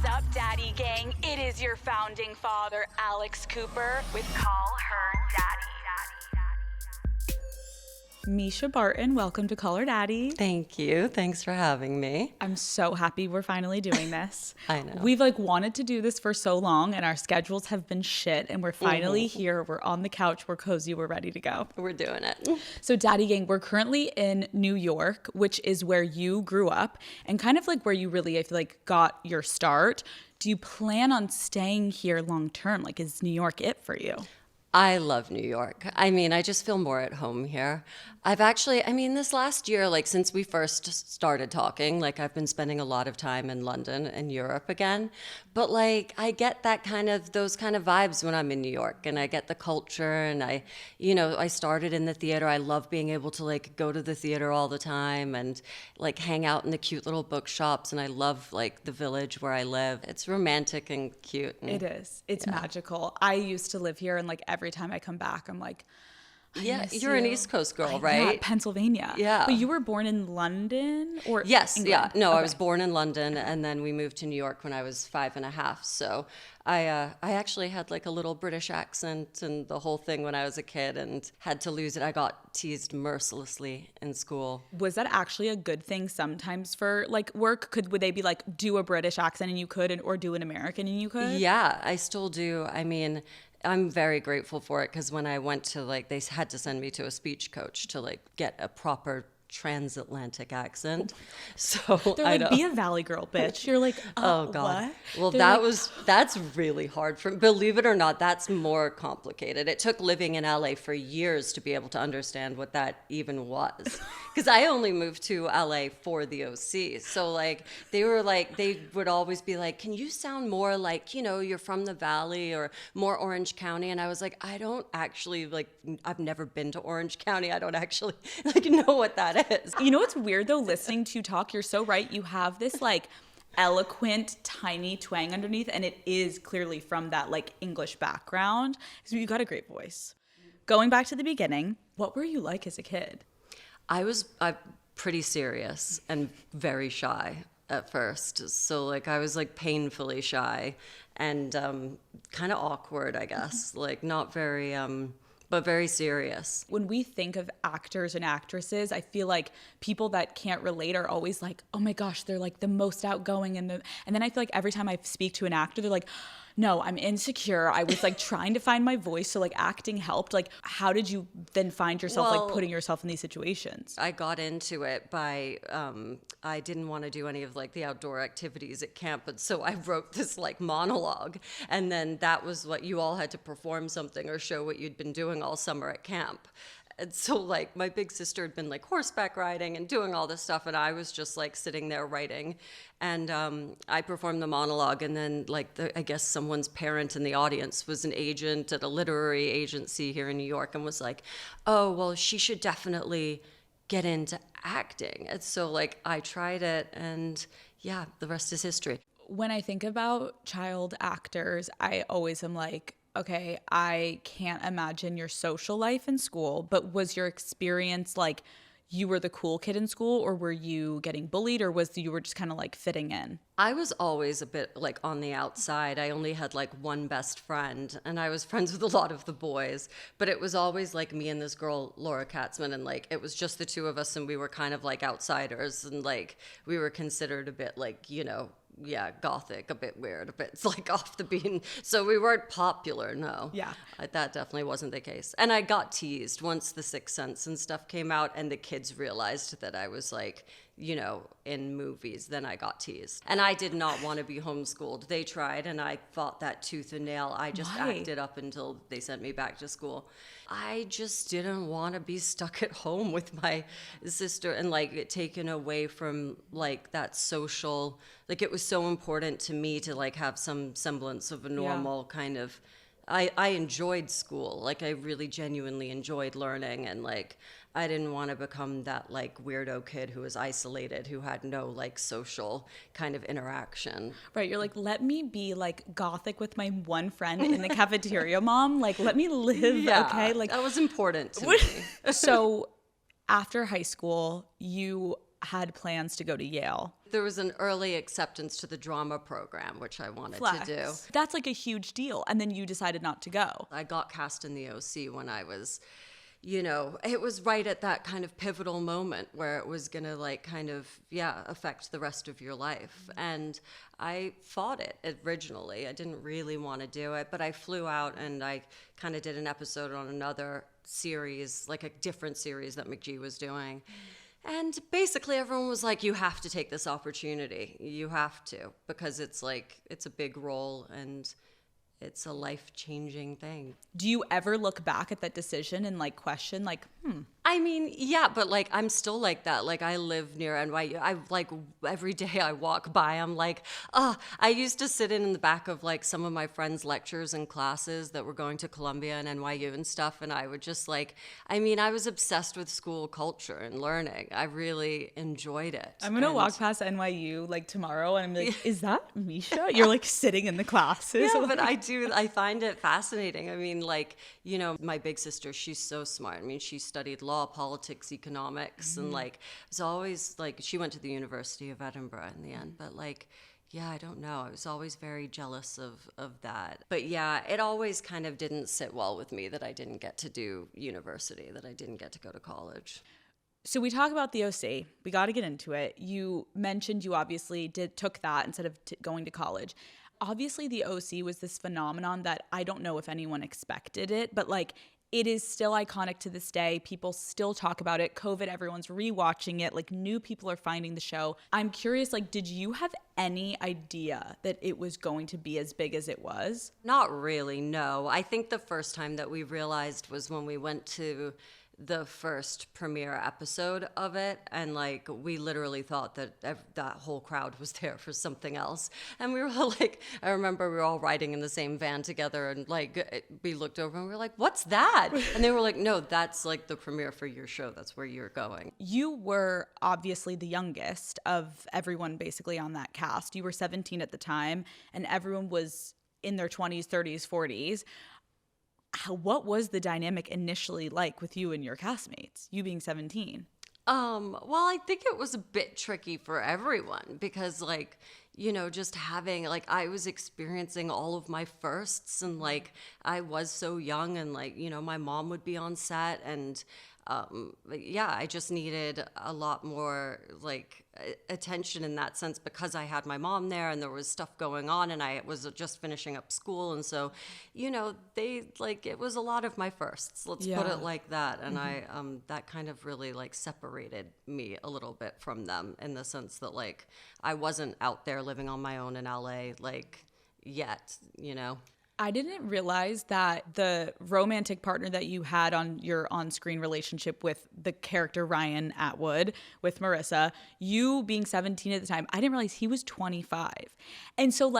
up, Daddy Gang? It is your founding father, Alex Cooper, with Call Her Daddy. Mischa Barton, welcome to Call Her Daddy. Thank you. Thanks for having me. I'm so happy we're finally doing this. I know. We've wanted to do this for so long and our schedules have been shit and we're finally here. We're on the couch. We're cozy. We're ready to go. We're doing it. So Daddy Gang, we're currently in New York, which is where you grew up and kind of where you really, I feel got your start. Do you plan on staying here long term? Is New York it for you? I love New York. I just feel more at home here. This last year, since we first started talking, I've been spending a lot of time in London and Europe again. But I get those kind of vibes when I'm in New York, and I get the culture, and I started in the theater. I love being able to go to the theater all the time and hang out in the cute little bookshops, and I love the village where I live. It's romantic and cute. And, it is. It's magical. I used to live here, and every time I come back, I'm you're an East Coast girl, right? Yeah, Pennsylvania. Yeah. But you were born in London or Yes, England? yeah. No, okay. I was born in London, and then we moved to New York when I was 5.5. So I actually had a little British accent and the whole thing when I was a kid and had to lose it. I got teased mercilessly in school. Was that actually a good thing sometimes for work? Would they be do a British accent and you could, or do an American and you could? Yeah, I still do. I'm very grateful for it because when I went to they had to send me to a speech coach to get a proper transatlantic accent. So they're be a Valley girl, bitch. You're oh God. What? Well, that's really hard for, believe it or not, that's more complicated. It took living in LA for years to be able to understand what that even was. Because I only moved to LA for the OC. So they would always be can you sound more you're from the Valley or more Orange County? And I was I don't actually I've never been to Orange County. I don't actually know what that is. You know what's weird though, listening to you talk, you're so right. You have this eloquent, tiny twang underneath, and it is clearly from that English background. So you got a great voice. Going back to the beginning, what were you like as a kid? I was pretty serious and very shy at first. So I was painfully shy and kind of awkward, I guess. Not very but very serious. When we think of actors and actresses, I feel people that can't relate are always oh my gosh, they're the most outgoing and then I feel every time I speak to an actor, they're no, I'm insecure. I was trying to find my voice, so acting helped. How did you then find yourself putting yourself in these situations? I got into it by I didn't want to do any of the outdoor activities at camp, and so I wrote this monologue, and then that was what you all had to perform something or show what you'd been doing all summer at camp. And so my big sister had been horseback riding and doing all this stuff, and I was just sitting there writing, and I performed the monologue, and then I guess someone's parent in the audience was an agent at a literary agency here in New York and was oh well, she should definitely get into acting. And so I tried it, and yeah, the rest is history. When I think about child actors, I always am okay, I can't imagine your social life in school, but was your experience you were the cool kid in school, or were you getting bullied, or you were just kind of fitting in? I was always a bit on the outside. I only had one best friend, and I was friends with a lot of the boys, but it was always me and this girl, Laura Katzman, and it was just the two of us, and we were kind of outsiders, and we were considered a bit yeah, gothic, a bit weird, a bit off the beaten. So we weren't popular, no. Yeah. That definitely wasn't the case. And I got teased once The Sixth Sense and stuff came out, and the kids realized that I was in movies, then I got teased. And I did not want to be homeschooled. They tried, and I fought that tooth and nail. I just acted up until they sent me back to school. I just didn't want to be stuck at home with my sister and taken away from that social, it was so important to me to have some semblance of a normal kind of, I enjoyed school. I really genuinely enjoyed learning, and I didn't want to become that weirdo kid who was isolated, who had no social kind of interaction. Right. You're let me be gothic with my one friend in the cafeteria, mom. Let me live. Yeah, okay. that was important to me. So after high school, you had plans to go to Yale. There was an early acceptance to the drama program, which I wanted to do. That's like a huge deal. And then you decided not to go. I got cast in the OC when I was, it was right at that kind of pivotal moment where it was going to like kind of, affect the rest of your life. And I fought it originally. I didn't really want to do it, but I flew out and I kind of did an episode on another series, like a different series that McGee was doing. And basically everyone was like, you have to take this opportunity. You have to, because it's a big role and it's a life-changing thing. Do you ever look back at that decision and like question I mean, yeah, but like I'm still like that. Like I live near NYU. I like every day I walk by, I'm like, I used to sit in the back of like some of my friends' lectures and classes that were going to Columbia and NYU and stuff. And I would just I was obsessed with school culture and learning. I really enjoyed it. I'm going to walk past NYU like tomorrow and I'm like, is that Mischa? You're like sitting in the classes. Yeah, but I find it fascinating. I mean, my big sister, she's so smart. I mean, she studied law, politics, economics, and it's always she went to the University of Edinburgh in the end, but I don't know. I was always very jealous of that. But yeah, it always kind of didn't sit well with me that I didn't get to do university, that I didn't get to go to college. So we talk about the OC. We got to get into it. You mentioned you obviously took that instead of going to college. Obviously, the OC was this phenomenon that I don't know if anyone expected it, but it is still iconic to this day. People still talk about it. COVID, everyone's rewatching it. New people are finding the show. I'm curious, did you have any idea that it was going to be as big as it was? Not really, no. I think the first time that we realized was when we went to the first premiere episode of it, and we literally thought that that whole crowd was there for something else, and we were I remember we were all riding in the same van together, and we looked over and we were like, what's that? And they were like, no, that's the premiere for your show, that's where you're going. You were obviously the youngest of everyone basically on that cast. You were 17 at the time and everyone was in their 20s, 30s, 40s. What was the dynamic initially like with you and your castmates, you being 17? Well, I think it was a bit tricky for everyone because just having I was experiencing all of my firsts, and I was so young, and my mom would be on set, and I just needed a lot more attention in that sense because I had my mom there and there was stuff going on and I was just finishing up school, and so it was a lot of my firsts, let's put it like that, and I that kind of really separated me a little bit from them in the sense that I wasn't out there living on my own in LA yet. I didn't realize that the romantic partner that you had on your on-screen relationship with the character Ryan Atwood, with Marissa, you being 17 at the time, I didn't realize he was 25. And so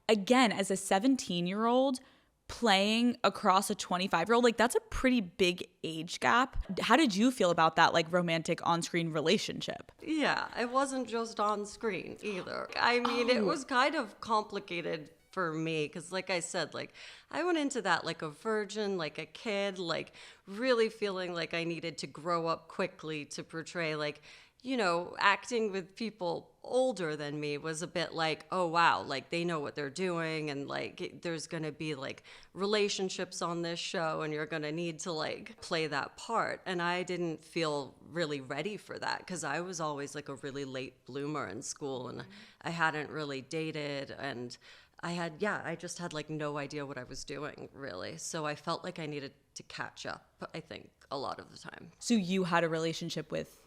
again, as a 17-year-old playing across a 25-year-old, that's a pretty big age gap. How did you feel about that romantic on-screen relationship? Yeah, it wasn't just on screen either. I mean, It was kind of complicated for me because I said, I went into that a virgin, a kid, really feeling I needed to grow up quickly to portray acting with people older than me was a bit oh wow, they know what they're doing, and there's gonna be relationships on this show and you're gonna need to play that part, and I didn't feel really ready for that because I was always a really late bloomer in school, and I hadn't really dated, and I just had no idea what I was doing really. So I felt I needed to catch up, I think, a lot of the time. So you had a relationship with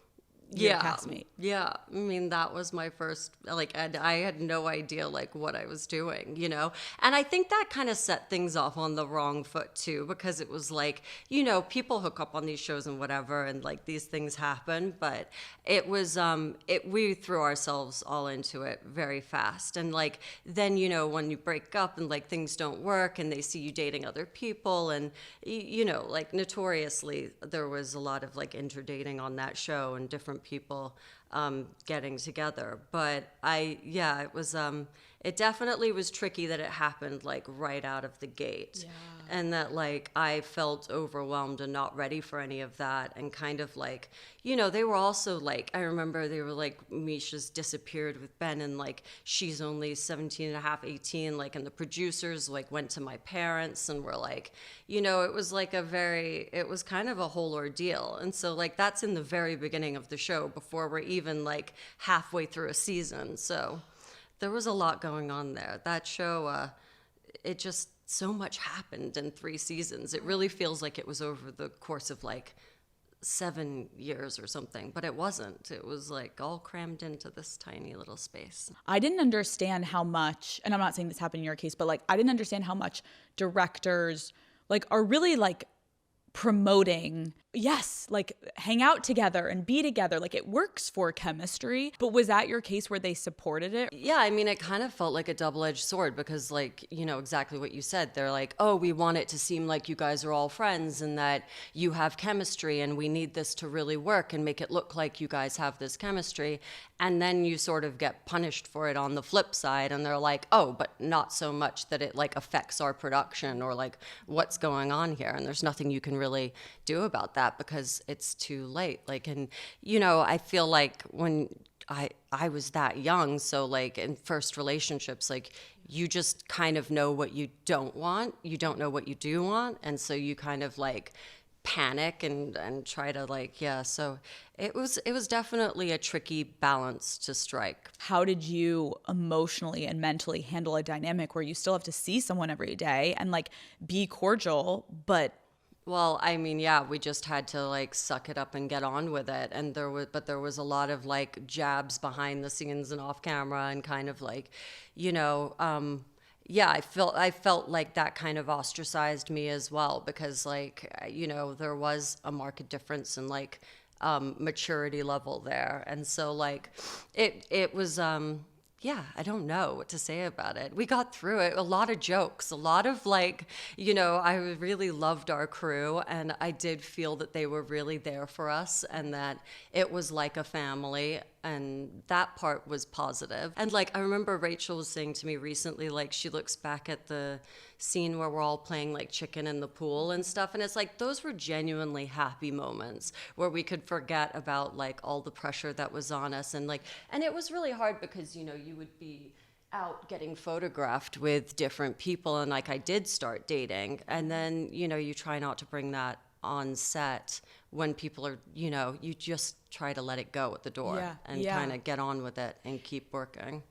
your castmate? Yeah. I mean, that was my first, and I had no idea what I was doing, And I think that kind of set things off on the wrong foot too, because it was people hook up on these shows and whatever, and these things happen, but it was, we threw ourselves all into it very fast. And then, when you break up and things don't work and they see you dating other people, and, notoriously there was a lot of interdating on that show and different people getting together. But it was, it definitely was tricky that it happened like right out of the gate. Yeah. And that like I felt overwhelmed and not ready for any of that. And kind of like, they were also like, I remember they were like, Mischa's disappeared with Ben and like she's only 17 and a half, 18, like, and the producers like went to my parents and were like, it was like it was kind of a whole ordeal. And so like that's in the very beginning of the show before we're even like halfway through a season. So there was a lot going on there. That show, it just, so much happened in 3 seasons. It really feels like it was over the course of like 7 years or something, but it wasn't. It was like all crammed into this tiny little space. I didn't understand how much, and I'm not saying this happened in your case, but like I didn't understand how much directors like are really like promoting, yes, like hang out together and be together. Like it works for chemistry. But was that your case where they supported it? Yeah, I mean, it kind of felt like a double-edged sword because like, exactly what you said. They're like, oh, we want it to seem like you guys are all friends and that you have chemistry and we need this to really work and make it look like you guys have this chemistry. And then you sort of get punished for it on the flip side. And they're like, oh, but not so much that it like affects our production or like what's going on here. And there's nothing you can really do about that because it's too late. Like, and, I feel like when I was that young, so like in first relationships, like you just kind of know what you don't want. You don't know what you do want. And so you kind of like panic and try to like, yeah. So it was definitely a tricky balance to strike. How did you emotionally and mentally handle a dynamic where you still have to see someone every day and like be cordial, but well, I mean, yeah, we just had to like suck it up and get on with it. And there was a lot of like jabs behind the scenes and off camera and kind of like, yeah, I felt like that kind of ostracized me as well because like, there was a marked difference in like maturity level there. And so like it was yeah, I don't know what to say about it. We got through it. A lot of jokes, a lot of like, I really loved our crew and I did feel that they were really there for us and that it was like a family. And that part was positive. And like, I remember Rachel was saying to me recently, like she looks back at the scene where we're all playing like chicken in the pool and stuff. And it's like, those were genuinely happy moments where we could forget about like all the pressure that was on us. And like, and it was really hard because, you would be out getting photographed with different people. And like, I did start dating. And then, you try not to bring that on set when people are, you just try to let it go at the door and kind of get on with it and keep working.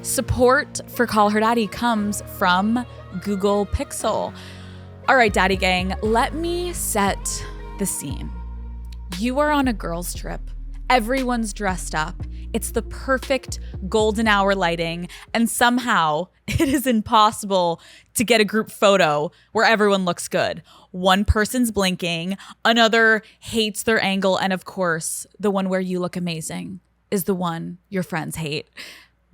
Support for Call Her Daddy comes from Google Pixel. All right, Daddy Gang, let me set the scene. You are on a girls' trip. Everyone's dressed up. It's the perfect golden hour lighting, and somehow it is impossible to get a group photo where everyone looks good. One person's blinking, another hates their angle, and of course, the one where you look amazing is the one your friends hate.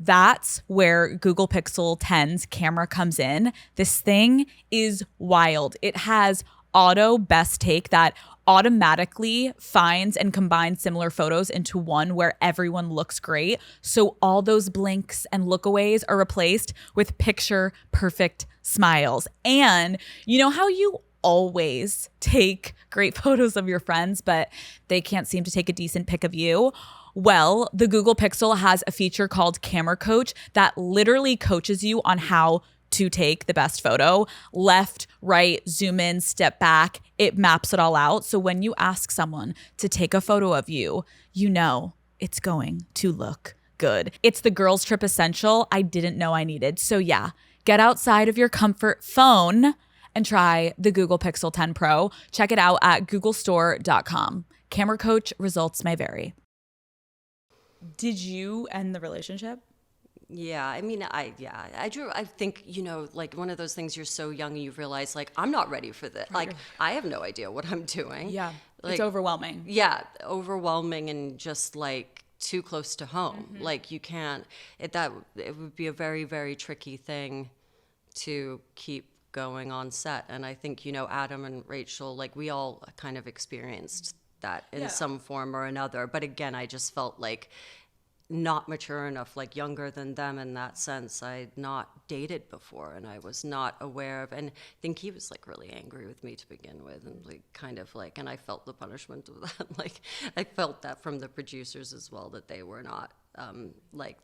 That's where Google Pixel 10's camera comes in. This thing is wild. It has auto best take that automatically finds and combines similar photos into one where everyone looks great. So all those blinks and lookaways are replaced with picture perfect smiles. And you know how you always take great photos of your friends, but they can't seem to take a decent pic of you? Well, the Google Pixel has a feature called Camera Coach that literally coaches you on how to take the best photo. Left, right, zoom in, step back. It maps it all out. So when you ask someone to take a photo of you, you know it's going to look good. It's the girls' trip essential I didn't know I needed. So yeah, get outside of your comfort phone and try the Google Pixel 10 Pro. Check it out at googlestore.com. Camera Coach results may vary. Did you end the relationship? Yeah, I mean, I think, like one of those things, you're so young and you realize like, I'm not ready for this. Like, I have no idea what I'm doing. Yeah, like, it's overwhelming. Yeah, overwhelming and just like too close to home. Mm-hmm. Like you can't, it would be a very, very tricky thing to keep going on set. And I think, Adam and Rachel, like we all kind of experienced that in some form or another. But again, I just felt like not mature enough, like younger than them in that sense. I'd not dated before, and I was not aware of, and I think he was like really angry with me to begin with, and like kind of like, and I felt the punishment of that. Like I felt that from the producers as well, that they were not like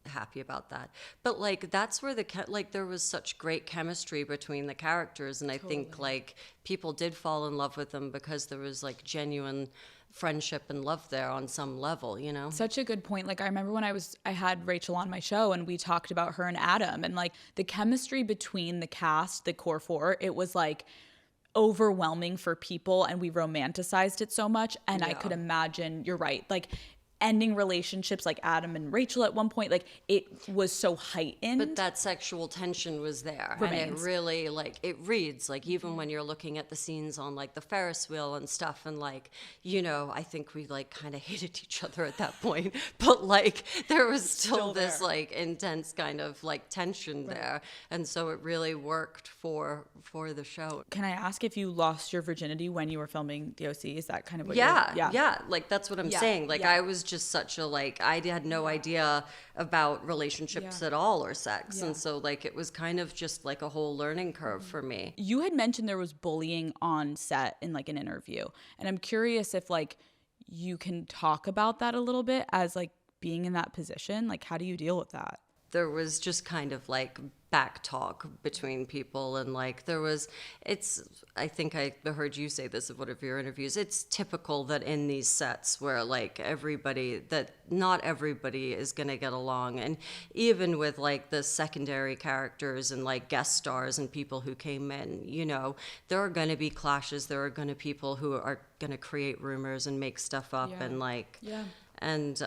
happy about that. But like that's where like there was such great chemistry between the characters, and I think like people did fall in love with them because there was like genuine friendship and love there on some level, you know? Such a good point. Like I remember when I had Rachel on my show and we talked about her and Adam, and like the chemistry between the cast, the core four, it was like overwhelming for people, and we romanticized it so much. And I could imagine, you're right, like ending relationships like Adam and Rachel at one point, like it was so heightened. But that sexual tension was there. Remains. And it really, like, it reads, like, even when you're looking at the scenes on, like, the Ferris wheel and stuff, and, like, you know, I think we, like, kind of hated each other at that point. But, like, there was still this, like, intense kind of, like, tension there. And so it really worked for the show. Can I ask if you lost your virginity when you were filming the OC? Is that kind of what Yeah. Like, that's what I'm saying. Like, I was just such a, like, I had no idea about relationships at all or sex. And so, like, it was kind of just like a whole learning curve for me. You had mentioned there was bullying on set in like an interview. And I'm curious if like you can talk about that a little bit as like being in that position. Like, how do you deal with that? There was just kind of like back talk between people, and like there was, I think I heard you say this in one of your interviews, it's typical that in these sets where like not everybody is going to get along, and even with like the secondary characters and like guest stars and people who came in, you know, there are going to be clashes, there are going to be people who are going to create rumors and make stuff up and like, and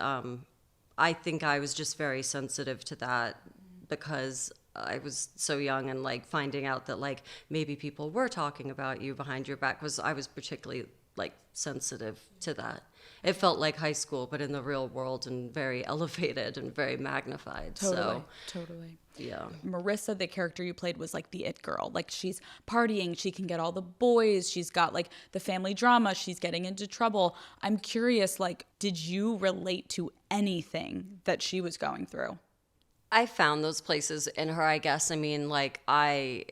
I think I was just very sensitive to that because I was so young, and like finding out that like maybe people were talking about you behind your back I was particularly like sensitive to that. It felt like high school, but in the real world, and very elevated and very magnified. Totally. Yeah. Marissa, the character you played, was like the it girl. Like she's partying, she can get all the boys, she's got like the family drama, she's getting into trouble. I'm curious, like, did you relate to anything that she was going through? I found those places in her, I guess. I mean, like, I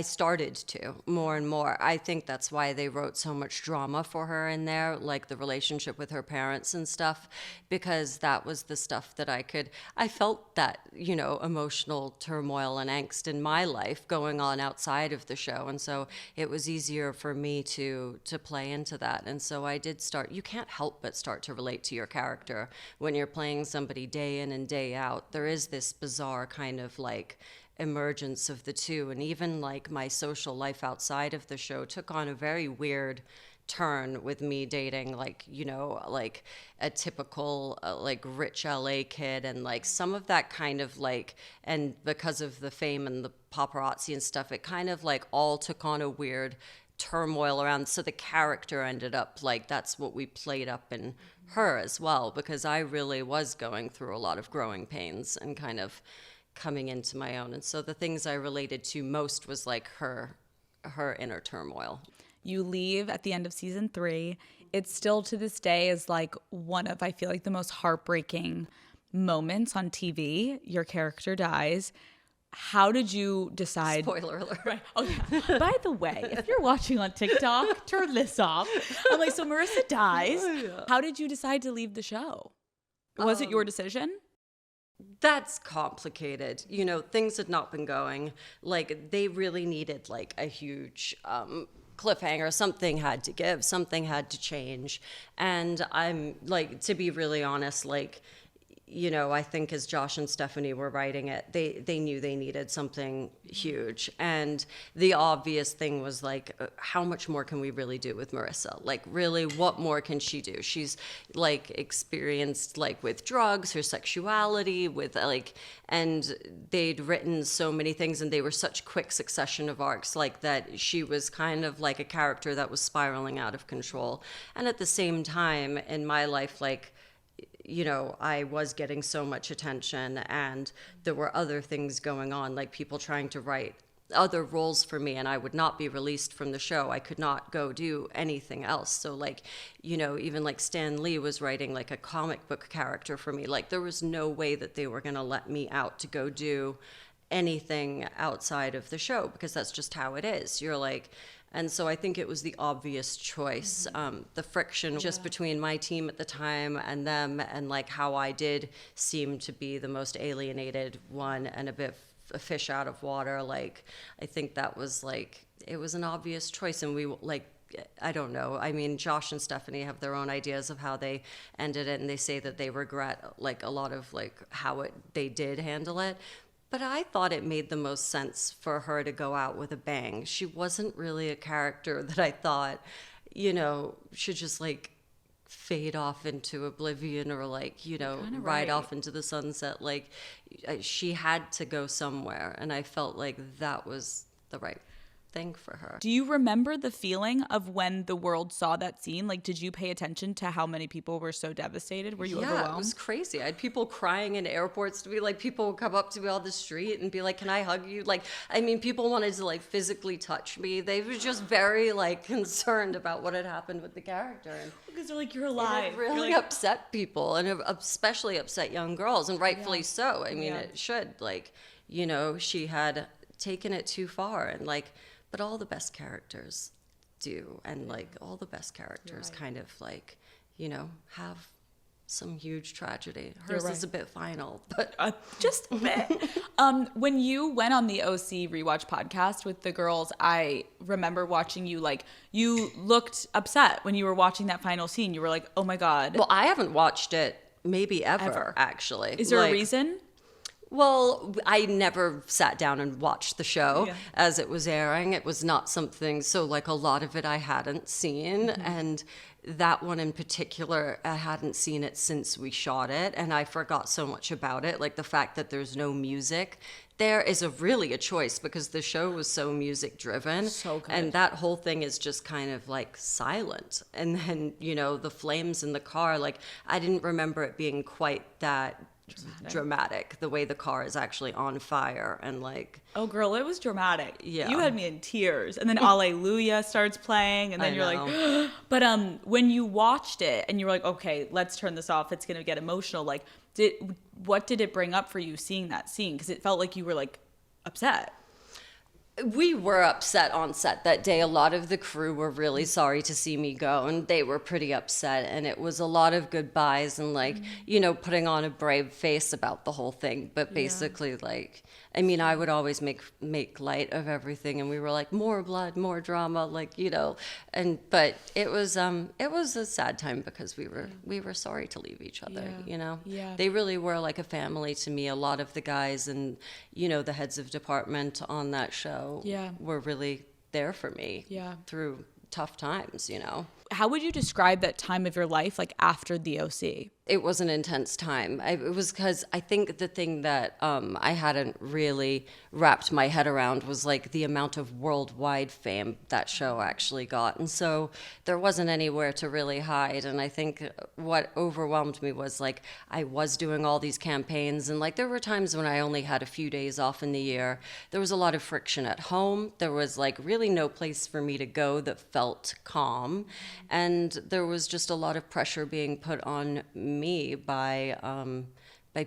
started to more and more. I think that's why they wrote so much drama for her in there, like the relationship with her parents and stuff, because that was the stuff that I felt that, you know, emotional turmoil and angst in my life going on outside of the show. And so it was easier for me to play into that. And so I did you can't help but start to relate to your character when you're playing somebody day in and day out. There is this bizarre kind of like emergence of the two, and even like my social life outside of the show took on a very weird turn with me dating like, you know, like a typical like rich LA kid, and like some of that kind of like, and because of the fame and the paparazzi and stuff, it kind of like all took on a weird turmoil around. So the character ended up like, that's what we played up in her as well, because I really was going through a lot of growing pains and kind of coming into my own. And so the things I related to most was like her inner turmoil. You leave at the end of season 3. It still to this day is like one of, I feel like, the most heartbreaking moments on TV. Your character dies. How did you decide? Spoiler alert. Right. Oh, yeah. By the way, if you're watching on TikTok, turn this off. I'm like, so Marissa dies. Oh, yeah. How did you decide to leave the show? Was it your decision? That's complicated. You know, things had not been going. Like, they really needed, like, a huge cliffhanger. Something had to give. Something had to change. And I'm, like, to be really honest, like, you know, I think as Josh and Stephanie were writing it, they knew they needed something huge. And the obvious thing was like, how much more can we really do with Marissa? Like, really, what more can she do? She's like experienced like with drugs, her sexuality, with like, and they'd written so many things, and they were such quick succession of arcs, like that she was kind of like a character that was spiraling out of control. And at the same time in my life, like, you know, I was getting so much attention, and there were other things going on, like people trying to write other roles for me, and I would not be released from the show. I could not go do anything else. So like, you know, even like Stan Lee was writing like a comic book character for me. Like there was no way that they were going to let me out to go do anything outside of the show, because that's just how it is. You're like, and so I think it was the obvious choice. The friction just between my team at the time and them, and like how I did seem to be the most alienated one and a bit a fish out of water. Like, I think that was like, it was an obvious choice. And we like, I don't know. I mean, Josh and Stephanie have their own ideas of how they ended it, and they say that they regret like a lot of like how they did handle it. But I thought it made the most sense for her to go out with a bang. She wasn't really a character that I thought, you know, should just like fade off into oblivion, or like, you know, ride off into the sunset. Like, she had to go somewhere, and I felt like that was the right thing for her. Do you remember the feeling of when the world saw that scene? Like, did you pay attention to how many people were so devastated? Were you overwhelmed? Yeah, it was crazy. I had people crying in airports to be like, people would come up to me on the street and be like, can I hug you? Like, I mean, people wanted to like physically touch me. They were just very like concerned about what had happened with the character. And because they're like, you're alive. it really upset people, and it especially upset young girls, and rightfully so. I mean, it should. Like, you know, she had taken it too far, and like, but all the best characters do, and like all the best characters kind of like, you know, have some huge tragedy. Hers is a bit final, but just a bit. When you went on the OC rewatch podcast with the girls, I remember watching you, like, you looked upset when you were watching that final scene. You were like, oh my God. well, I haven't watched it maybe ever. Actually. Is there Like, a reason? Well, I never sat down and watched the show as it was airing. It was not something, so like a lot of it I hadn't seen. And that one in particular, I hadn't seen it since we shot it. And I forgot so much about it. Like the fact that there's no music there is really a choice, because the show was so music driven. So good. And that whole thing is just kind of like silent. And then, you know, the flames in the car, like I didn't remember it being quite that dramatic, the way the car is actually on fire, and like, Oh girl, it was dramatic. Yeah. You had me in tears. And then Alleluia starts playing, and then I you're know. like but when you watched it and you were like, okay, let's turn this off, it's gonna get emotional, like what did it bring up for you seeing that scene? Because it felt like you were like upset. we were upset on set that day. A lot of the crew were really sorry to see me go, and they were pretty upset, and it was a lot of goodbyes and like, you know, putting on a brave face about the whole thing. But basically, like, I mean, I would always make light of everything, and we were like, more blood, more drama, like, you know. And but it was a sad time, because we were sorry to leave each other, you know. They really were like a family to me. A lot of the guys and, you know, the heads of department on that show were really there for me through tough times, you know. How would you describe that time of your life, like after the OC? It was an intense time. It was because I think the thing that I hadn't really wrapped my head around was like the amount of worldwide fame that show actually got. And so there wasn't anywhere to really hide. And I think what overwhelmed me was like, I was doing all these campaigns, and like there were times when I only had a few days off in the year. There was a lot of friction at home. There was like really no place for me to go that felt calm. And there was just a lot of pressure being put on me by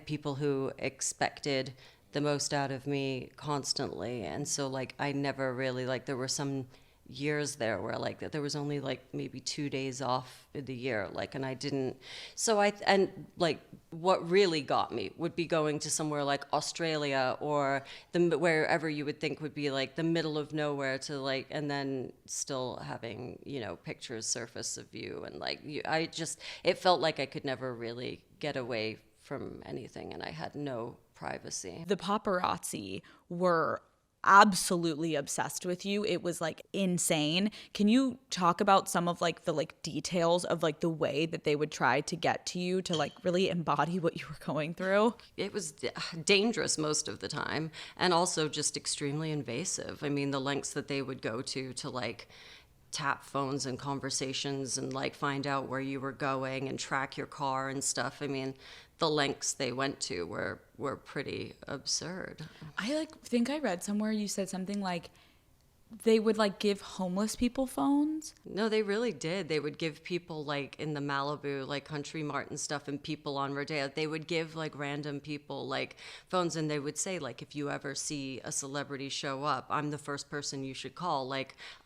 people who expected the most out of me constantly. And so like I never really, like, there were some years there where like there was only like maybe 2 days off in the year, like, and I didn't. So and like what really got me would be going to somewhere like Australia or wherever you would think would be like the middle of nowhere, to like, and then still having, you know, pictures surface of you, and like it felt like I could never really get away from anything, and I had no privacy. The paparazzi were absolutely obsessed with you. It was like insane. Can you talk about some of like the like details of like the way that they would try to get to you to like really embody what you were going through? It was dangerous most of the time, and also just extremely invasive. I mean, the lengths that they would go to like tap phones and conversations and like find out where you were going and track your car and stuff. I mean, the lengths they went to were pretty absurd. I think I read somewhere you said something like they would give homeless people phones. No, they really did. They would give people in the Malibu, Country Mart and stuff, and people on Rodeo, they would give random people phones, and they would say if you ever see a celebrity show up, I'm the first person you should call.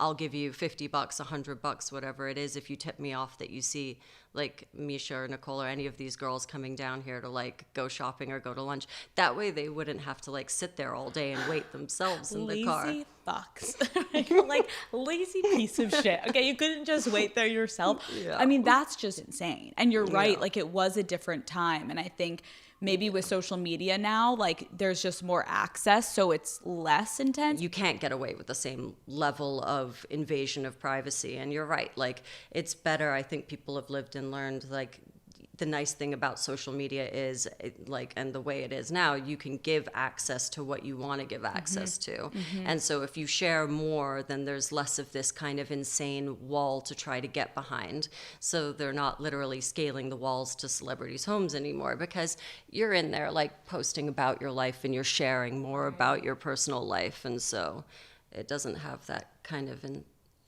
I'll give you $50, $100, whatever it is, if you tip me off that you see Mischa or Nicole or any of these girls coming down here to go shopping or go to lunch. That way they wouldn't have to sit there all day and wait themselves in the car. Lazy fucks. Lazy piece of shit. Okay, you couldn't just wait there yourself. Yeah. I mean, that's just insane. And you're right, Yeah. it was a different time. And I think maybe with social media now, there's just more access, so it's less intense. You can't get away with the same level of invasion of privacy. And you're right, it's better. I think people have lived and learned, the nice thing about social media is and the way it is now, you can give access to what you want to give access to. And so if you share more, then there's less of this kind of insane wall to try to get behind. So they're not literally scaling the walls to celebrities' homes anymore, because you're in there posting about your life and you're sharing more about your personal life. And so it doesn't have that kind of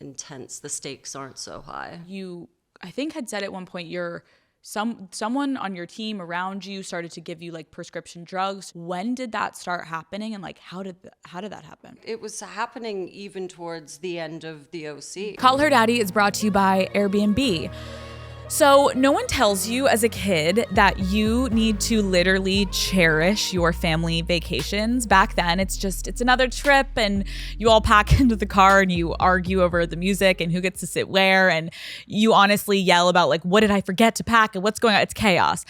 intense, the stakes aren't so high. You, I think, had said at one point someone on your team around you started to give you prescription drugs. When did that start happening, and how did that happen? It was happening even towards the end of the OC. Call Her Daddy is brought to you by Airbnb. So no one tells you as a kid that you need to literally cherish your family vacations. Back then, it's another trip, and you all pack into the car and you argue over the music and who gets to sit where, and you honestly yell about what did I forget to pack and what's going on. It's chaos.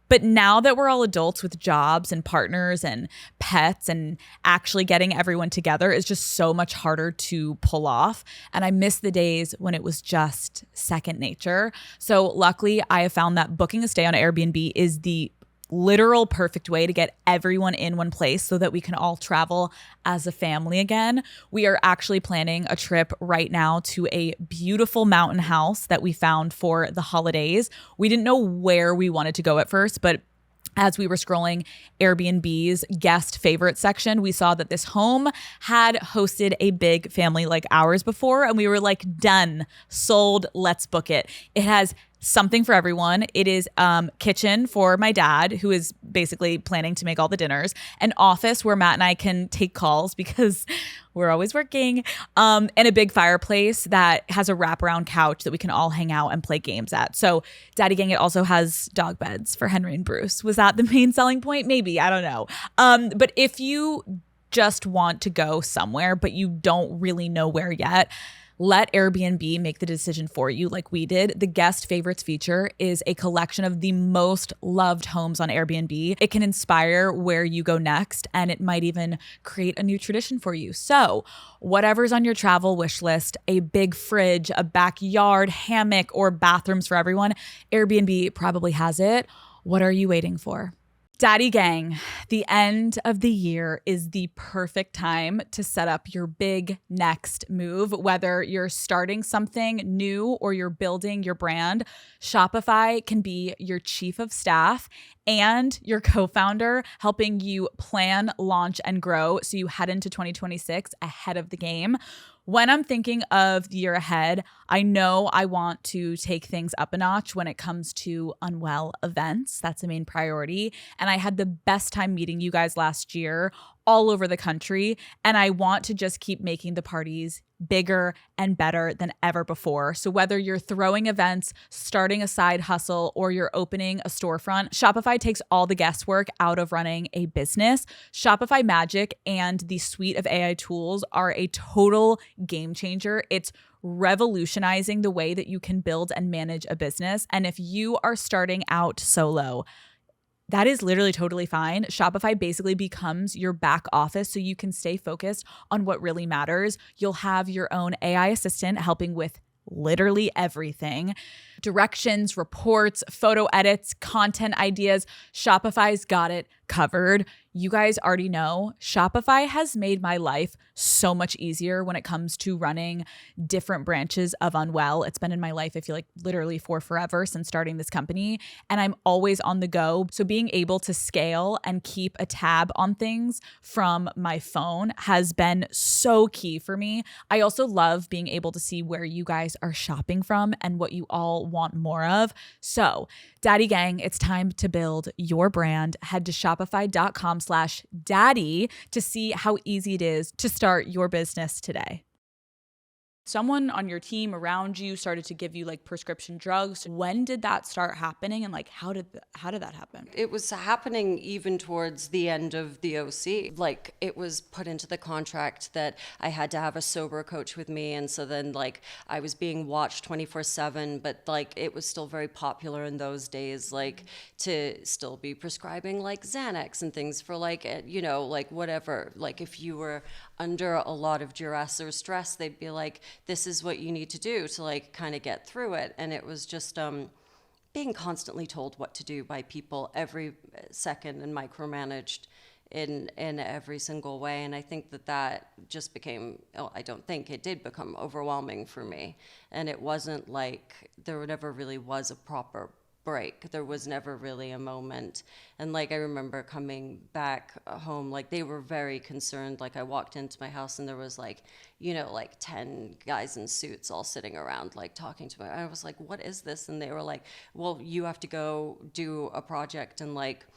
But now that we're all adults with jobs and partners and pets, and actually getting everyone together is just so much harder to pull off. And I miss the days when it was just second nature. So luckily, I have found that booking a stay on Airbnb is the literal perfect way to get everyone in one place so that we can all travel as a family again. We are actually planning a trip right now to a beautiful mountain house that we found for the holidays. We didn't know where we wanted to go at first, but as we were scrolling Airbnb's guest favorite section, we saw that this home had hosted a big family like ours before, and we were done, sold, let's book it. It has something for everyone. It is kitchen for my dad, who is basically planning to make all the dinners, an office where Matt and I can take calls because we're always working, and a big fireplace that has a wraparound couch that we can all hang out and play games at. So Daddy Gang, it also has dog beds for Henry and Bruce. Was that the main selling point? Maybe, I don't know. But if you just want to go somewhere, but you don't really know where yet, let Airbnb make the decision for you like we did. The guest favorites feature is a collection of the most loved homes on Airbnb. It can inspire where you go next, and it might even create a new tradition for you. So whatever's on your travel wish list, a big fridge, a backyard, hammock, or bathrooms for everyone, Airbnb probably has it. What are you waiting for? Daddy Gang, the end of the year is the perfect time to set up your big next move. Whether you're starting something new or you're building your brand, Shopify can be your chief of staff and your co-founder, helping you plan, launch, and grow so you head into 2026 ahead of the game. When I'm thinking of the year ahead, I know I want to take things up a notch when it comes to UNWELL events. That's the main priority. And I had the best time meeting you guys last year all over the country. And I want to just keep making the parties bigger and better than ever before. So whether you're throwing events, starting a side hustle, or you're opening a storefront, Shopify takes all the guesswork out of running a business. Shopify Magic and the suite of AI tools are a total game changer. It's revolutionizing the way that you can build and manage a business. And if you are starting out solo, that is literally totally fine. Shopify basically becomes your back office so you can stay focused on what really matters. You'll have your own AI assistant helping with literally everything. directions, reports, photo edits, content ideas. Shopify's got it covered. You guys already know Shopify has made my life so much easier when it comes to running different branches of Unwell. It's been in my life, I feel like, literally for forever since starting this company, and I'm always on the go. So being able to scale and keep a tab on things from my phone has been so key for me. I also love being able to see where you guys are shopping from and what you all want more of. So Daddy Gang, it's time to build your brand. Head to shopify.com/daddy to see how easy it is to start your business today. Someone on your team around you started to give you like prescription drugs. When did that start happening, and like how did that happen? It was happening even towards the end of the OC. Like, it was put into the contract that I had to have a sober coach with me, and so then like I was being watched 24/7, but like it was still very popular in those days, like to still be prescribing like Xanax and things for like, you know, like whatever. Like if you were under a lot of duress or stress, they'd be like, this is what you need to do to like kind of get through it. And it was just being constantly told what to do by people every second and micromanaged in every single way. And I think that just became, I don't think it did become overwhelming for me. And it wasn't like there never really was a proper break. There was never really a moment. And like I remember coming back home, like they were very concerned. Like I walked into my house and there was like, you know, like 10 guys in suits all sitting around like talking to me. I was like, what is this? And they were like, well, you have to go do a project in like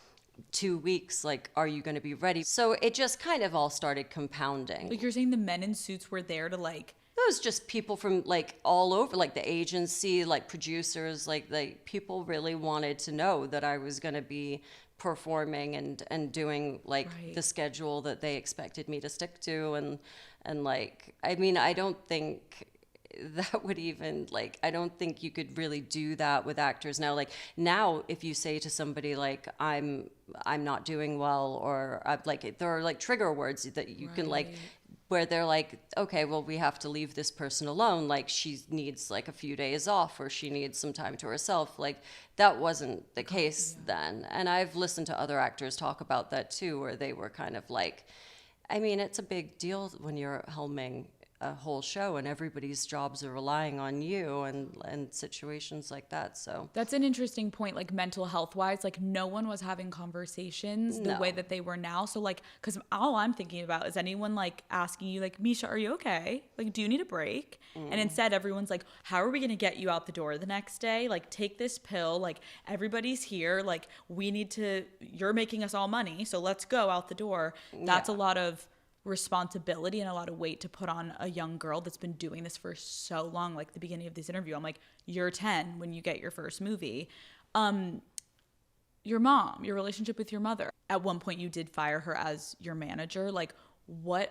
2 weeks. Like, are you going to be ready? So it just kind of all started compounding. Like you're saying the men in suits were there to like, it was just people from like all over, like the agency, like producers, like people really wanted to know that I was going to be performing and doing like the schedule that they expected me to stick to. And like, I mean, I don't think that would even like, I don't think you could really do that with actors now. Like now, if you say to somebody like, I'm not doing well, or like, there are like trigger words that you can like, where they're like, okay, well, we have to leave this person alone. Like she needs like a few days off, or she needs some time to herself. Like that wasn't the case then. And I've listened to other actors talk about that too, where they were kind of like, I mean, it's a big deal when you're helming a whole show and everybody's jobs are relying on you and situations like that. So that's an interesting point, like mental health wise, like no one was having conversations the way that they were now. So like, because all I'm thinking about is anyone like asking you like, Mischa, are you okay? Like, do you need a break? And instead everyone's like, how are we going to get you out the door the next day? Like, take this pill. Like, everybody's here. Like, you're making us all money, so let's go out the door. That's a lot of responsibility and a lot of weight to put on a young girl that's been doing this for so long. Like the beginning of this interview, I'm like, you're 10 when you get your first movie. Your mom, your relationship with your mother, at one point you did fire her as your manager. Like, what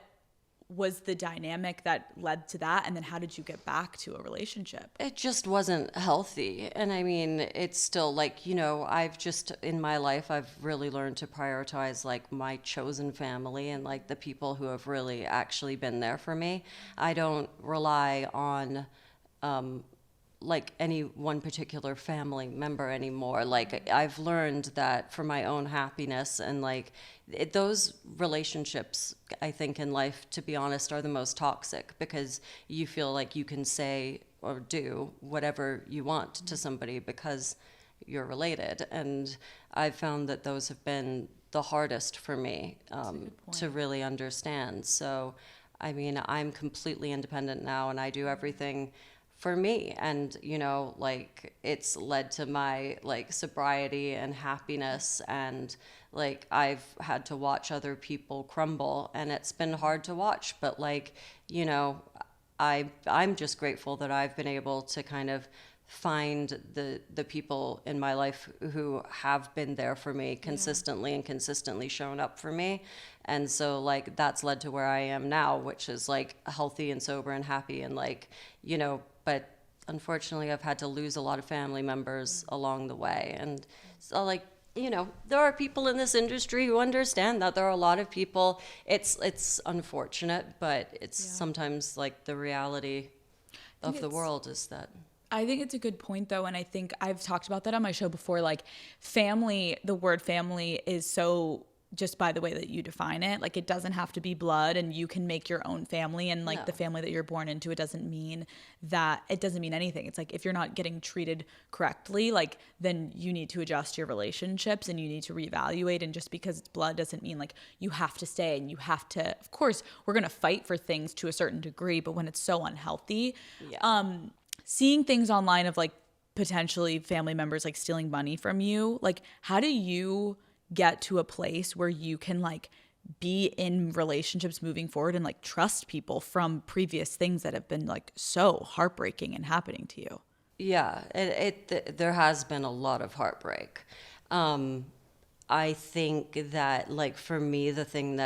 was the dynamic that led to that, and then how did you get back to a relationship? It just wasn't healthy. And I mean, it's still like, you know, I've just in my life I've really learned to prioritize like my chosen family and like the people who have really actually been there for me. I don't rely on like any one particular family member anymore. Like I've learned that for my own happiness, and like those relationships, I think in life, to be honest, are the most toxic, because you feel like you can say or do whatever you want to somebody because you're related. And I've found that those have been the hardest for me to really understand. So, I mean, I'm completely independent now, and I do everything for me. And, you know, like it's led to my like sobriety and happiness. And like I've had to watch other people crumble, and it's been hard to watch, but like, you know, I'm just grateful that I've been able to kind of find the people in my life who have been there for me consistently and consistently shown up for me. And so like that's led to where I am now, which is like healthy and sober and happy, and like, you know, but unfortunately I've had to lose a lot of family members along the way. And so like, you know, there are people in this industry who understand that. There are a lot of people. It's unfortunate, but it's sometimes like the reality of the world is that. I think it's a good point though. And I think I've talked about that on my show before. Like family, the word family is so just by the way that you define it. Like it doesn't have to be blood and you can make your own family. And like No. the family that you're born into, it doesn't mean anything. It's like if you're not getting treated correctly, like then you need to adjust your relationships and you need to reevaluate. And just because it's blood doesn't mean like you have to stay and you have to, of course, we're going to fight for things to a certain degree, but when it's so unhealthy, seeing things online of like potentially family members like stealing money from you, like how do you get to a place where you can like be in relationships moving forward and like trust people from previous things that have been like so heartbreaking and happening to you? Yeah, there has been a lot of heartbreak. I think that like for me, the thing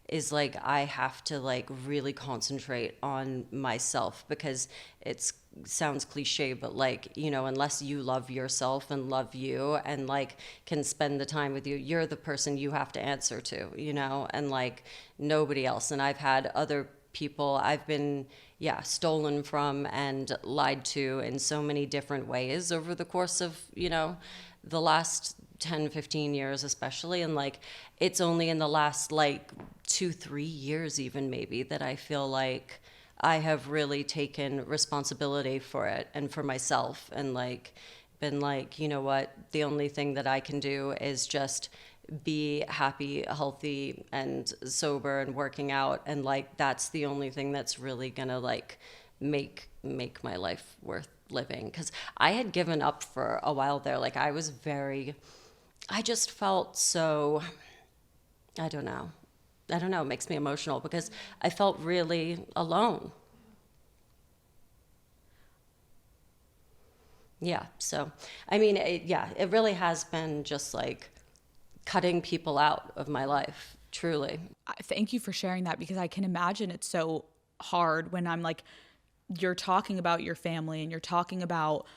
is like I have to like really concentrate on myself because it sounds cliche, but like, you know, unless you love yourself and love you and like can spend the time with you, you're the person you have to answer to, you know, and like nobody else. And I've had other people I've been stolen from and lied to in so many different ways over the course of, you know, the last 10, 15 years especially. And like it's only in the last like 2-3 years even maybe that I feel like I have really taken responsibility for it and for myself and like been like, you know what, the only thing that I can do is just be happy, healthy, and sober and working out. And like that's the only thing that's really gonna like make my life worth living. Because I had given up for a while there. Like I just felt so, I don't know, it makes me emotional because I felt really alone. Yeah, so, I mean, it really has been just like cutting people out of my life, truly. Thank you for sharing that because I can imagine it's so hard when I'm like, you're talking about your family and you're talking about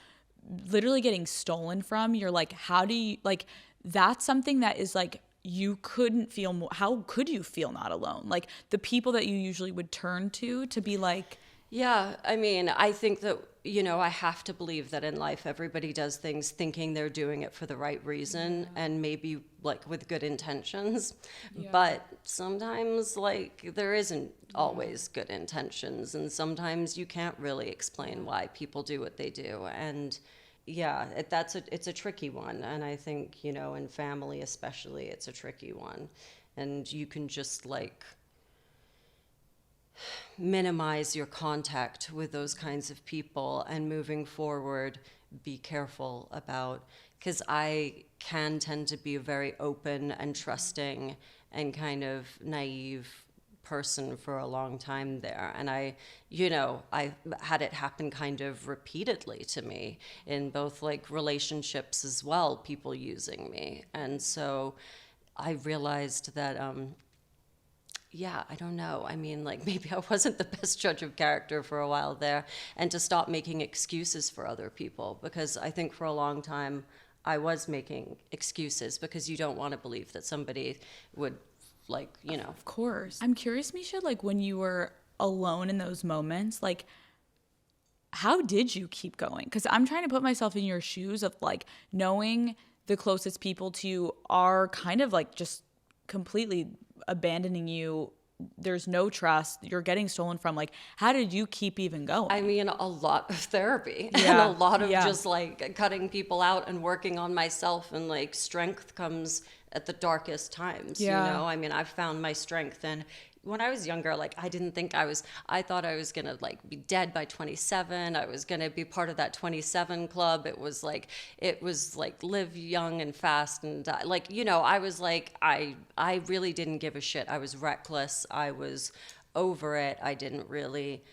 literally getting stolen from. You're like, how do you, like, that's something that is like, you couldn't feel more, how could you feel not alone? Like the people that you usually would turn to be like. Yeah, I mean, I think that, you know, I have to believe that in life everybody does things thinking they're doing it for the right reason and maybe like with good intentions. But sometimes like there isn't always good intentions and sometimes you can't really explain why people do what they do. And it's a tricky one. And I think, you know, in family especially, it's a tricky one. And you can just like minimize your contact with those kinds of people and moving forward, be careful about, because I can tend to be a very open and trusting and kind of naive person for a long time there. And I had it happen kind of repeatedly to me in both like relationships as well, people using me. And so I realized that, I don't know. I mean, like maybe I wasn't the best judge of character for a while there, and to stop making excuses for other people, because I think for a long time I was making excuses because you don't want to believe that somebody would like, you know. Of course. I'm curious, Mischa, like when you were alone in those moments, like how did you keep going? Because I'm trying to put myself in your shoes of like knowing the closest people to you are kind of like just completely abandoning you. There's no trust. You're getting stolen from. Like, how did you keep even going? I mean, a lot of therapy and a lot of just like cutting people out and working on myself, and like strength comes at the darkest times, you know? I mean, I've found my strength. And when I was younger, like I thought I was gonna like be dead by 27. I was gonna be part of that 27 club. It was like live young and fast and die. Like, you know, I was like, I really didn't give a shit. I was reckless. I was over it. I didn't really,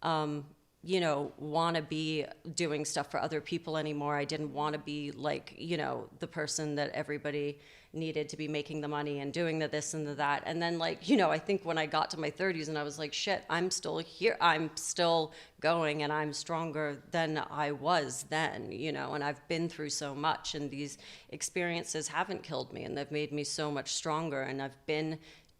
you know, want to be doing stuff for other people anymore. I didn't want to be like, you know, the person that everybody needed to be making the money and doing the this and the that. And then like, you know, I think when I got to my 30s and I was like, shit, I'm still here. I'm still going and I'm stronger than I was then, you know, and I've been through so much, and these experiences haven't killed me and they've made me so much stronger. And I've been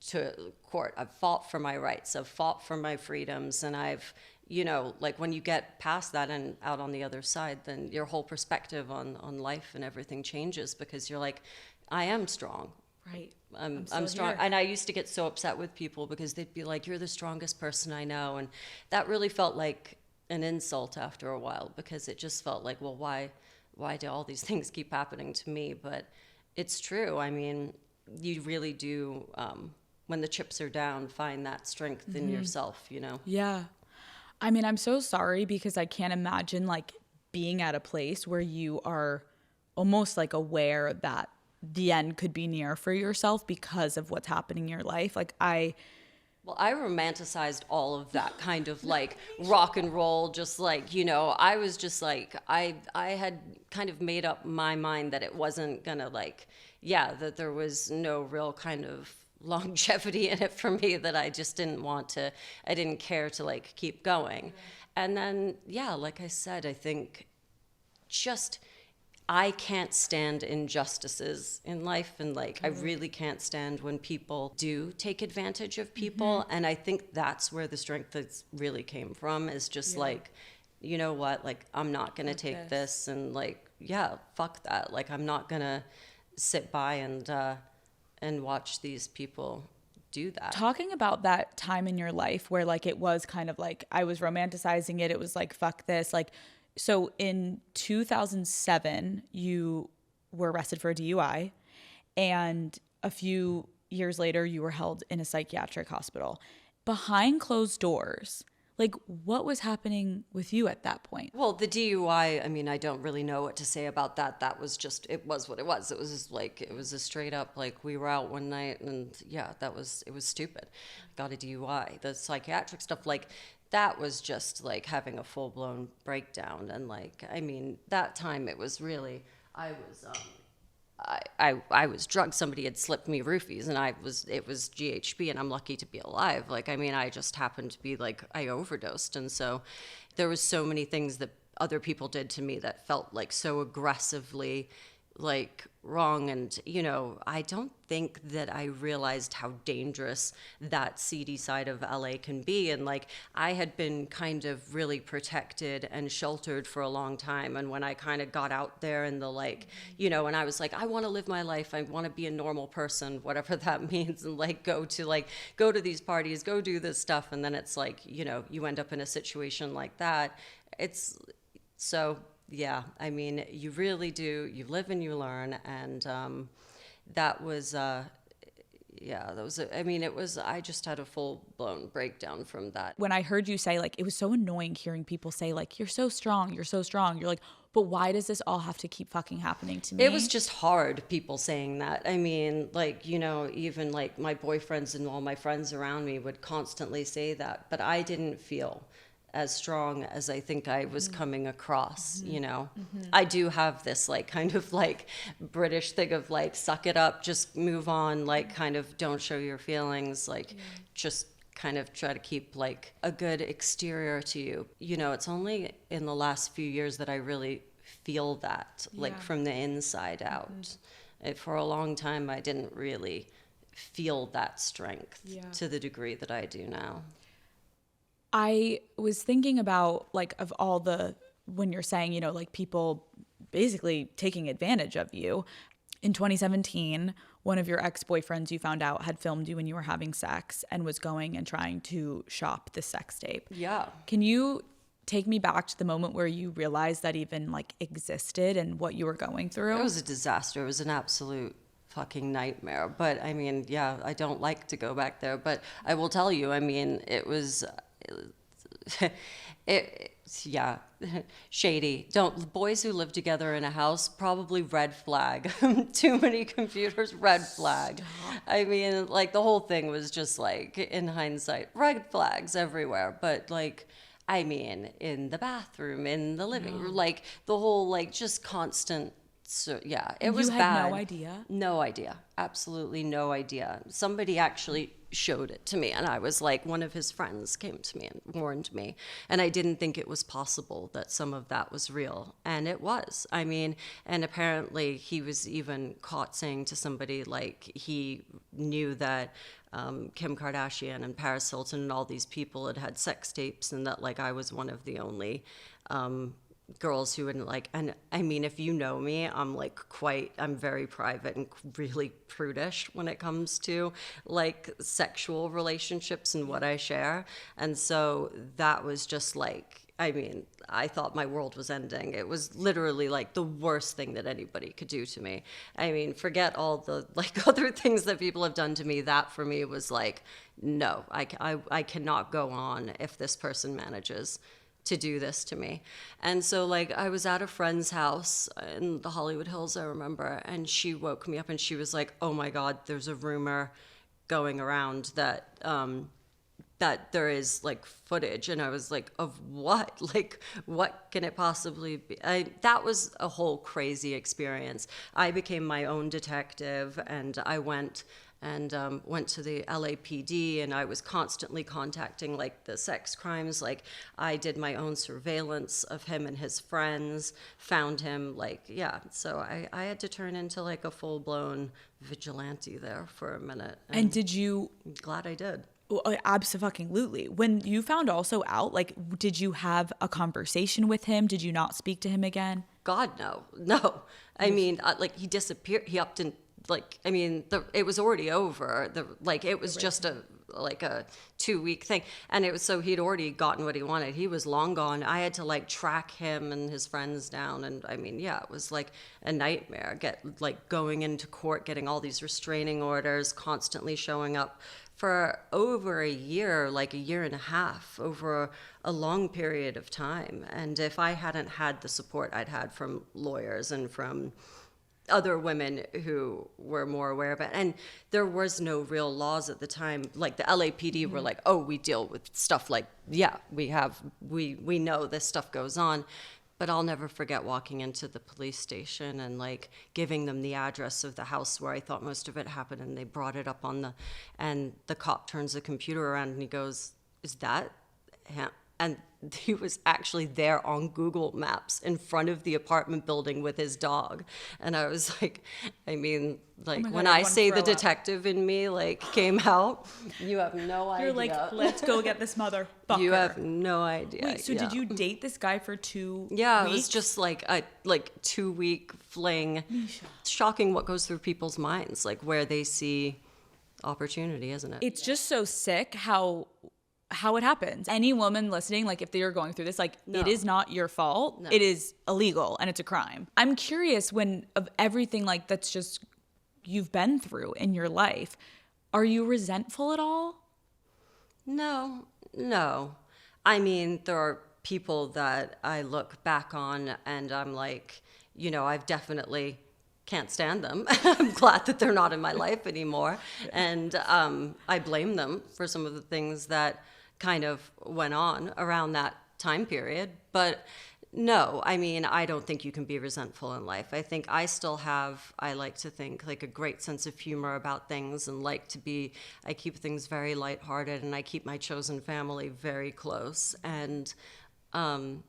to court. I've fought for my rights. I've fought for my freedoms, and I've, you know, like when you get past that and out on the other side, then your whole perspective on life and everything changes, because you're like, I am strong. Right. I'm strong. Here. And I used to get so upset with people because they'd be like, you're the strongest person I know. And that really felt like an insult after a while, because it just felt like, well, why do all these things keep happening to me? But it's true. I mean, you really do, when the chips are down, find that strength in yourself, you know? Yeah. I mean, I'm so sorry, because I can't imagine like being at a place where you are almost like aware that the end could be near for yourself because of what's happening in your life. Like Well, I romanticized all of that kind of like rock and roll, just like, you know, I was just like, I had kind of made up my mind that it wasn't gonna like, yeah, that there was no real kind of longevity in it for me, that I just didn't want to, I didn't care to like keep going. And then, yeah, like I said, I think just, I can't stand injustices in life, and like I really can't stand when people do take advantage of people. And I think that's where the strength that's really came from, is just like, you know what, like I'm not gonna take this, and like, yeah, fuck that. Like I'm not gonna sit by and watch these people do that. talking about that time in your life where like it was kind of like I was romanticizing it. It was like, fuck this. Like, so in 2007, you were arrested for a DUI, and a few years later, you were held in a psychiatric hospital. Behind closed doors, like what was happening with you at that point? Well, the DUI, I mean, I don't really know what to say about that. That was just, it was what it was. It was just like, it was a straight up, like, we were out one night and yeah, it was stupid. Got a DUI. The psychiatric stuff, like, that was just like having a full blown breakdown. And like, I mean, that time it was really, I was drugged. Somebody had slipped me roofies, and it was GHB, and I'm lucky to be alive. Like, I mean, I just happened to be like, I overdosed. And so there was so many things that other people did to me that felt like so aggressively like wrong. And, you know, I don't think that I realized how dangerous that seedy side of LA can be. And like, I had been kind of really protected and sheltered for a long time. And when I kind of got out there in the like, you know, and I was like, I want to live my life. I want to be a normal person, whatever that means. And like, go to these parties, go do this stuff. And then it's like, you know, you end up in a situation like that. It's so, yeah, I mean, you really do. You live and you learn. And that was, I just had a full blown breakdown from that. When I heard you say, like, it was so annoying hearing people say, like, you're so strong, you're so strong. You're like, but why does this all have to keep fucking happening to me? It was just hard, people saying that. I mean, like, you know, even like my boyfriends and all my friends around me would constantly say that, but I didn't feel as strong as I think I was coming across, you know. I do have this like kind of like British thing of like, suck it up, just move on, like kind of don't show your feelings, like just kind of try to keep like a good exterior to you. You know, it's only in the last few years that I really feel that, like from the inside out. For a long time, I didn't really feel that strength to the degree that I do now. I was thinking about like of all the, when you're saying, you know, like people basically taking advantage of you. In 2017, one of your ex-boyfriends you found out had filmed you when you were having sex and was going and trying to shop the sex tape. Yeah. Can you take me back to the moment where you realized that even like existed and what you were going through? It was a disaster. It was an absolute fucking nightmare. But I mean, yeah, I don't like to go back there, but I will tell you, I mean, it was yeah, shady. Boys who live together in a house, probably red flag. Too many computers, red flag. I mean, like the whole thing was just like, in hindsight, red flags everywhere. But like, I mean, in the bathroom, in the living room, like the whole like just constant So yeah, it And was you had bad. no idea? No idea. Absolutely no idea. Somebody actually showed it to me, and I was like, one of his friends came to me and warned me, and I didn't think it was possible that some of that was real, and it was. I mean, and apparently he was even caught saying to somebody like he knew that Kim Kardashian and Paris Hilton and all these people had sex tapes, and that like I was one of the only girls who wouldn't like. And I mean, if you know me, I'm very private and really prudish when it comes to like sexual relationships and what I share. And so that was just like, I mean, I thought my world was ending. It was literally like the worst thing that anybody could do to me. I mean, forget all the like other things that people have done to me. That for me was like, no, I cannot go on if this person manages to do this to me. And so like I was at a friend's house in the Hollywood Hills, I remember, and she woke me up and she was like, oh my God, there's a rumor going around that that there is like footage. And I was like, of what? Like, what can it possibly be? That was a whole crazy experience. I became my own detective, and I went to the LAPD, and I was constantly contacting like the sex crimes. Like I did my own surveillance of him and his friends, found him, like, yeah. So I had to turn into like a full-blown vigilante there for a minute. And did you? I'm glad I did. Absolutely. When you found also out, like, did you have a conversation with him? Did you not speak to him again? God, no. I mean, like he disappeared. He upped and like, I mean, it was already over. It was just a 2-week thing, and it was so he'd already gotten what he wanted. He was long gone. I had to like track him and his friends down, and I mean, yeah, it was like a nightmare. Going into court, getting all these restraining orders, constantly showing up for over a year, like a year and a half, over a long period of time. And if I hadn't had the support I'd had from lawyers and from other women who were more aware of it, and there was no real laws at the time. Like the LAPD were like, oh, we deal with stuff like, yeah, we know this stuff goes on. But I'll never forget walking into the police station and like giving them the address of the house where I thought most of it happened, and they brought it up and the cop turns the computer around and he goes, is that him? And he was actually there on Google Maps in front of the apartment building with his dog. And I was like, I mean, like, God, when I say the detective in me like came out, you have no idea. You're like, let's go get this motherfucker. You have no idea. Wait, so did you date this guy for 2 Yeah, weeks? it was just like a 2-week fling. Mischa. Shocking what goes through people's minds, like where they see opportunity, isn't it? It's just so sick how it happens. Any woman listening, like if they're going through this, like No. it is not your fault. No. It is illegal and it's a crime. I'm curious, of everything like that's just you've been through in your life, are you resentful at all? No. I mean, there are people that I look back on and I'm like, I've definitely can't stand them. I'm glad that they're not in my life anymore. And I blame them for some of the things that kind of went on around that time period. But no, I mean, I don't think you can be resentful in life. I think I still have, I like to think, like a great sense of humor about things, and I keep things very lighthearted, and I keep my chosen family very close. And the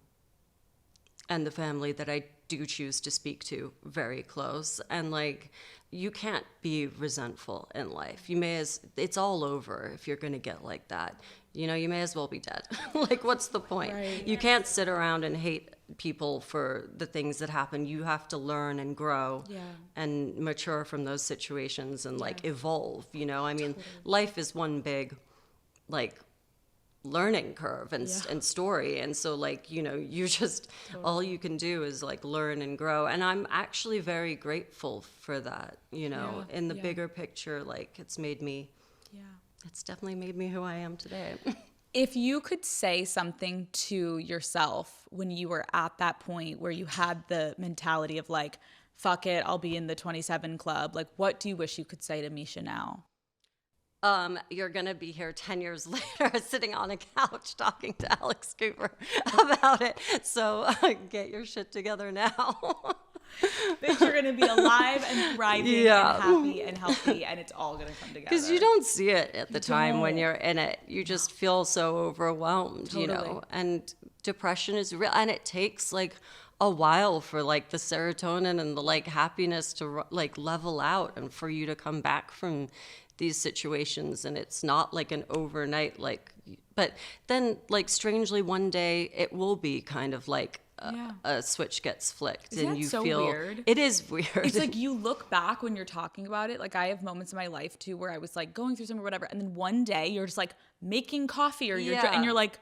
family that I do choose to speak to very close. And like, you can't be resentful in life. It's all over if you're going to get like that. You may as well be dead. Like, what's the point? Right. You can't sit around and hate people for the things that happen. You have to learn and grow and mature from those situations and like evolve, I mean, life is one big like learning curve and story. And so like, you just, all you can do is like learn and grow. And I'm actually very grateful for that, in the bigger picture. Like, it's definitely made me who I am today. If you could say something to yourself when you were at that point where you had the mentality of like, fuck it, I'll be in the 27 club, like, what do you wish you could say to Mischa now? You're going to be here 10 years later sitting on a couch talking to Alex Cooper about it. So get your shit together now. Bitch, you're gonna be alive and thriving and happy and healthy, and it's all gonna come together. Because you don't see it at the time when you're in it. You just feel so overwhelmed, you know. And depression is real, and it takes like a while for like the serotonin and the like happiness to like level out, and for you to come back from these situations. And it's not like an overnight like, but then like strangely one day it will be kind of like a switch gets flicked. Isn't and that you so feel weird? It is weird. It's like you look back when you're talking about it. Like I have moments in my life too where I was like going through something or whatever, and then one day you're just like making coffee or and you're like,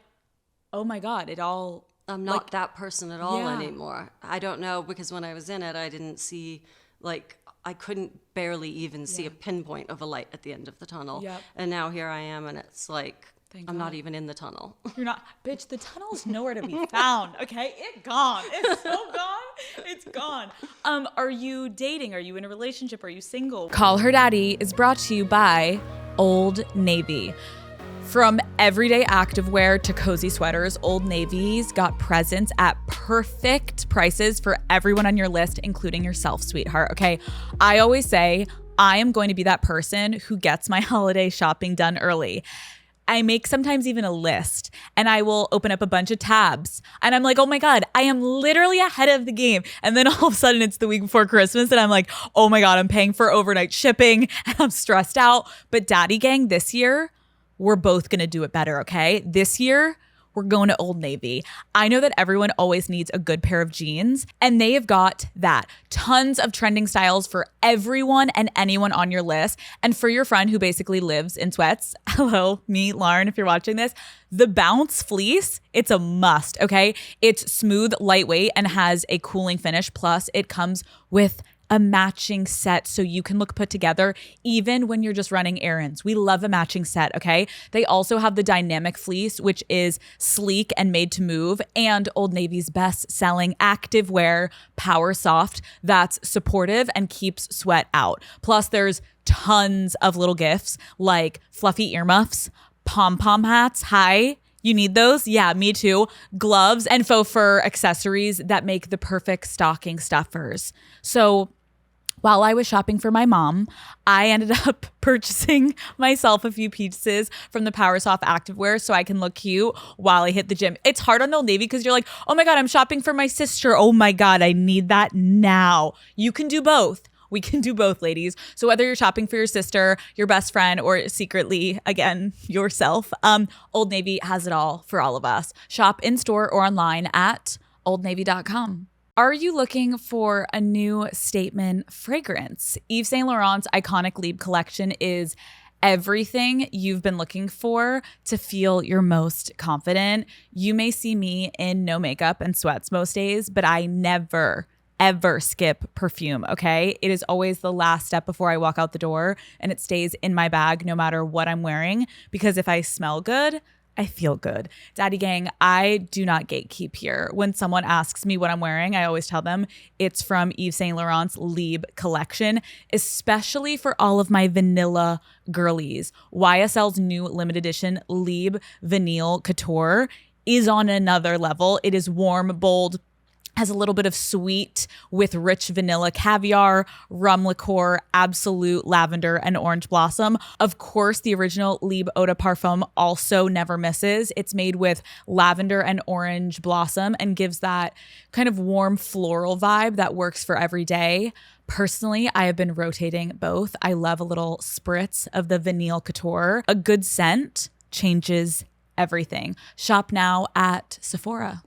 oh my God, it all. I'm not like, that person at all anymore. I don't know, because when I was in it, I didn't see, like, I couldn't barely even see a pinpoint of a light at the end of the tunnel. Yep. And now here I am, and it's like, Thank I'm God. not even in the tunnel. You're not, bitch, the tunnel's nowhere to be found, okay? It's gone. It's so gone. It's gone. Are you dating? Are you in a relationship? Are you single? Call Her Daddy is brought to you by Old Navy. From everyday activewear to cozy sweaters, Old Navy's got presents at perfect prices for everyone on your list, including yourself, sweetheart, okay? I always say I am going to be that person who gets my holiday shopping done early. I make sometimes even a list, and I will open up a bunch of tabs, and I'm like, oh my God, I am literally ahead of the game. And then all of a sudden it's the week before Christmas, and I'm like, oh my God, I'm paying for overnight shipping, and I'm stressed out. But Daddy Gang, this year, we're both gonna do it better, okay? This year, we're going to Old Navy. I know that everyone always needs a good pair of jeans, and they have got that. Tons of trending styles for everyone and anyone on your list. And for your friend who basically lives in sweats, hello, me, Lauren, if you're watching this, the Bounce Fleece, it's a must, okay? It's smooth, lightweight, and has a cooling finish. Plus, it comes with a matching set so you can look put together even when you're just running errands. We love a matching set, okay? They also have the dynamic fleece, which is sleek and made to move, and Old Navy's best-selling activewear Power Soft that's supportive and keeps sweat out. Plus, there's tons of little gifts like fluffy earmuffs, pom-pom hats. Hi. You need those? Yeah, me too. Gloves and faux fur accessories that make the perfect stocking stuffers. So while I was shopping for my mom, I ended up purchasing myself a few pieces from the Power Soft activewear so I can look cute while I hit the gym. It's hard on Old Navy because you're like, oh my God, I'm shopping for my sister. Oh my God, I need that now. You can do both. We can do both, ladies. So whether you're shopping for your sister, your best friend, or secretly, again, yourself, Old Navy has it all for all of us. Shop in-store or online at oldnavy.com. Are you looking for a new statement fragrance? Yves Saint Laurent's iconic Libre collection is everything you've been looking for to feel your most confident. You may see me in no makeup and sweats most days, but I never ever skip perfume, okay? It is always the last step before I walk out the door, and it stays in my bag no matter what I'm wearing, because if I smell good, I feel good. Daddy Gang, I do not gatekeep here. When someone asks me what I'm wearing, I always tell them it's from Yves Saint Laurent's Libre collection, especially for all of my vanilla girlies. YSL's new limited edition Libre Vanille Couture is on another level. It is warm, bold, has a little bit of sweet with rich vanilla caviar, rum liqueur, absolute lavender, and orange blossom. Of course, the original Libre Eau de Parfum also never misses. It's made with lavender and orange blossom and gives that kind of warm floral vibe that works for every day. Personally, I have been rotating both. I love a little spritz of the Vanille Couture. A good scent changes everything. Shop now at Sephora.